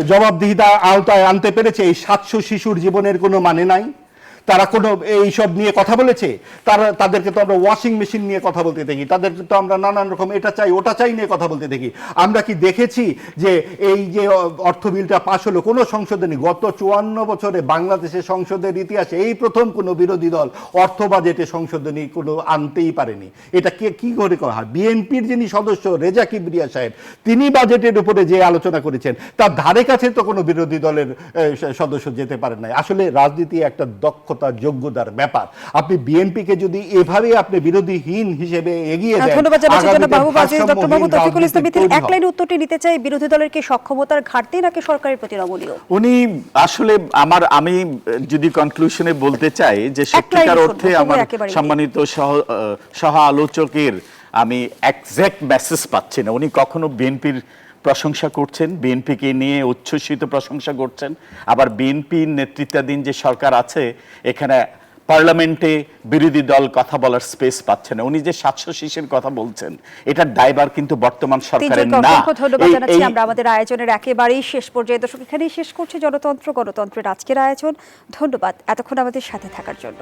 জবাবদিহিতা আওতায় আনতে পেরেছে? এই 700 শিশুর জীবনের কোনো মানে নাই? তারা কোনো এইসব নিয়ে কথা বলেছে? তাদেরকে তো আমরা ওয়াশিং মেশিন নিয়ে কথা বলতে দেখি, তাদেরকে তো আমরা নানান রকম এটা চাই ওটা চাই নিয়ে কথা বলতে দেখি। আমরা কি দেখেছি যে এই যে অর্থ বিলটা পাশ হলো, কোনো সংসদে নেই? গত 54 বছরে বাংলাদেশের সংসদের ইতিহাসে এই প্রথম কোনো বিরোধী দল অর্থ বাজেটে সংশোধনী কোনো আনতেই পারেনি। এটা কি করে করা হয়? বিএনপির যিনি সদস্য রেজা কিবরিয়া সাহেব, তিনি বাজেটের উপরে যে আলোচনা করেছেন, তার ধারে কাছে তো কোনো বিরোধী দলের সদস্য যেতে পারেন নাই। আসলে রাজনীতি একটা দক্ষ যোগ্যতার ব্যাপার। আপনি বিএনপিকে যদি এভাবে আপনি বিরোধীহীন হিসেবে এগিয়ে দেন, ধন্যবাদ জানাচ্ছি জনাব মাহবুব আজিজ। ডক্টর মোহাম্মদ তৌফিকুল ইসলাম মিথিল, এক লাইনে উত্তরটি নিতে চাই, বিরোধী দলের কি সক্ষমতার ঘাটতি নাকি সরকারের প্রতি নমনীয়? উনি আসলে আমি যদি কনক্লুশনে বলতে চাই যে সত্যিকার অর্থে আমার সম্মানিত সহ আলোচকের আমি এক্সাক্ট মেসেজ পাচ্ছি না। উনি কখনো বিএনপির প্রশংসা করছেন, বিএনপিকে নিয়ে উচ্ছ্বসিত প্রশংসা করছেন, আবার বিএনপির নেতৃত্বাধীন যে সরকার আছে এখানে পার্লামেন্টে বিরোধী দল কথা বলার স্পেস পাচ্ছে না। উনি যে 700 শিশুর কথা বলছেন, এটার দায়ভার কিন্তু বর্তমান সরকারের না। ধন্যবাদ জানাচ্ছি। আমরা আমাদের আয়োজনের একেবারেই শেষ পর্যায়ে দর্শক এখানেই শেষ করছি গণতন্ত্রের আজকের আয়োজন। ধন্যবাদ এতক্ষণ আমাদের সাথে থাকার জন্য।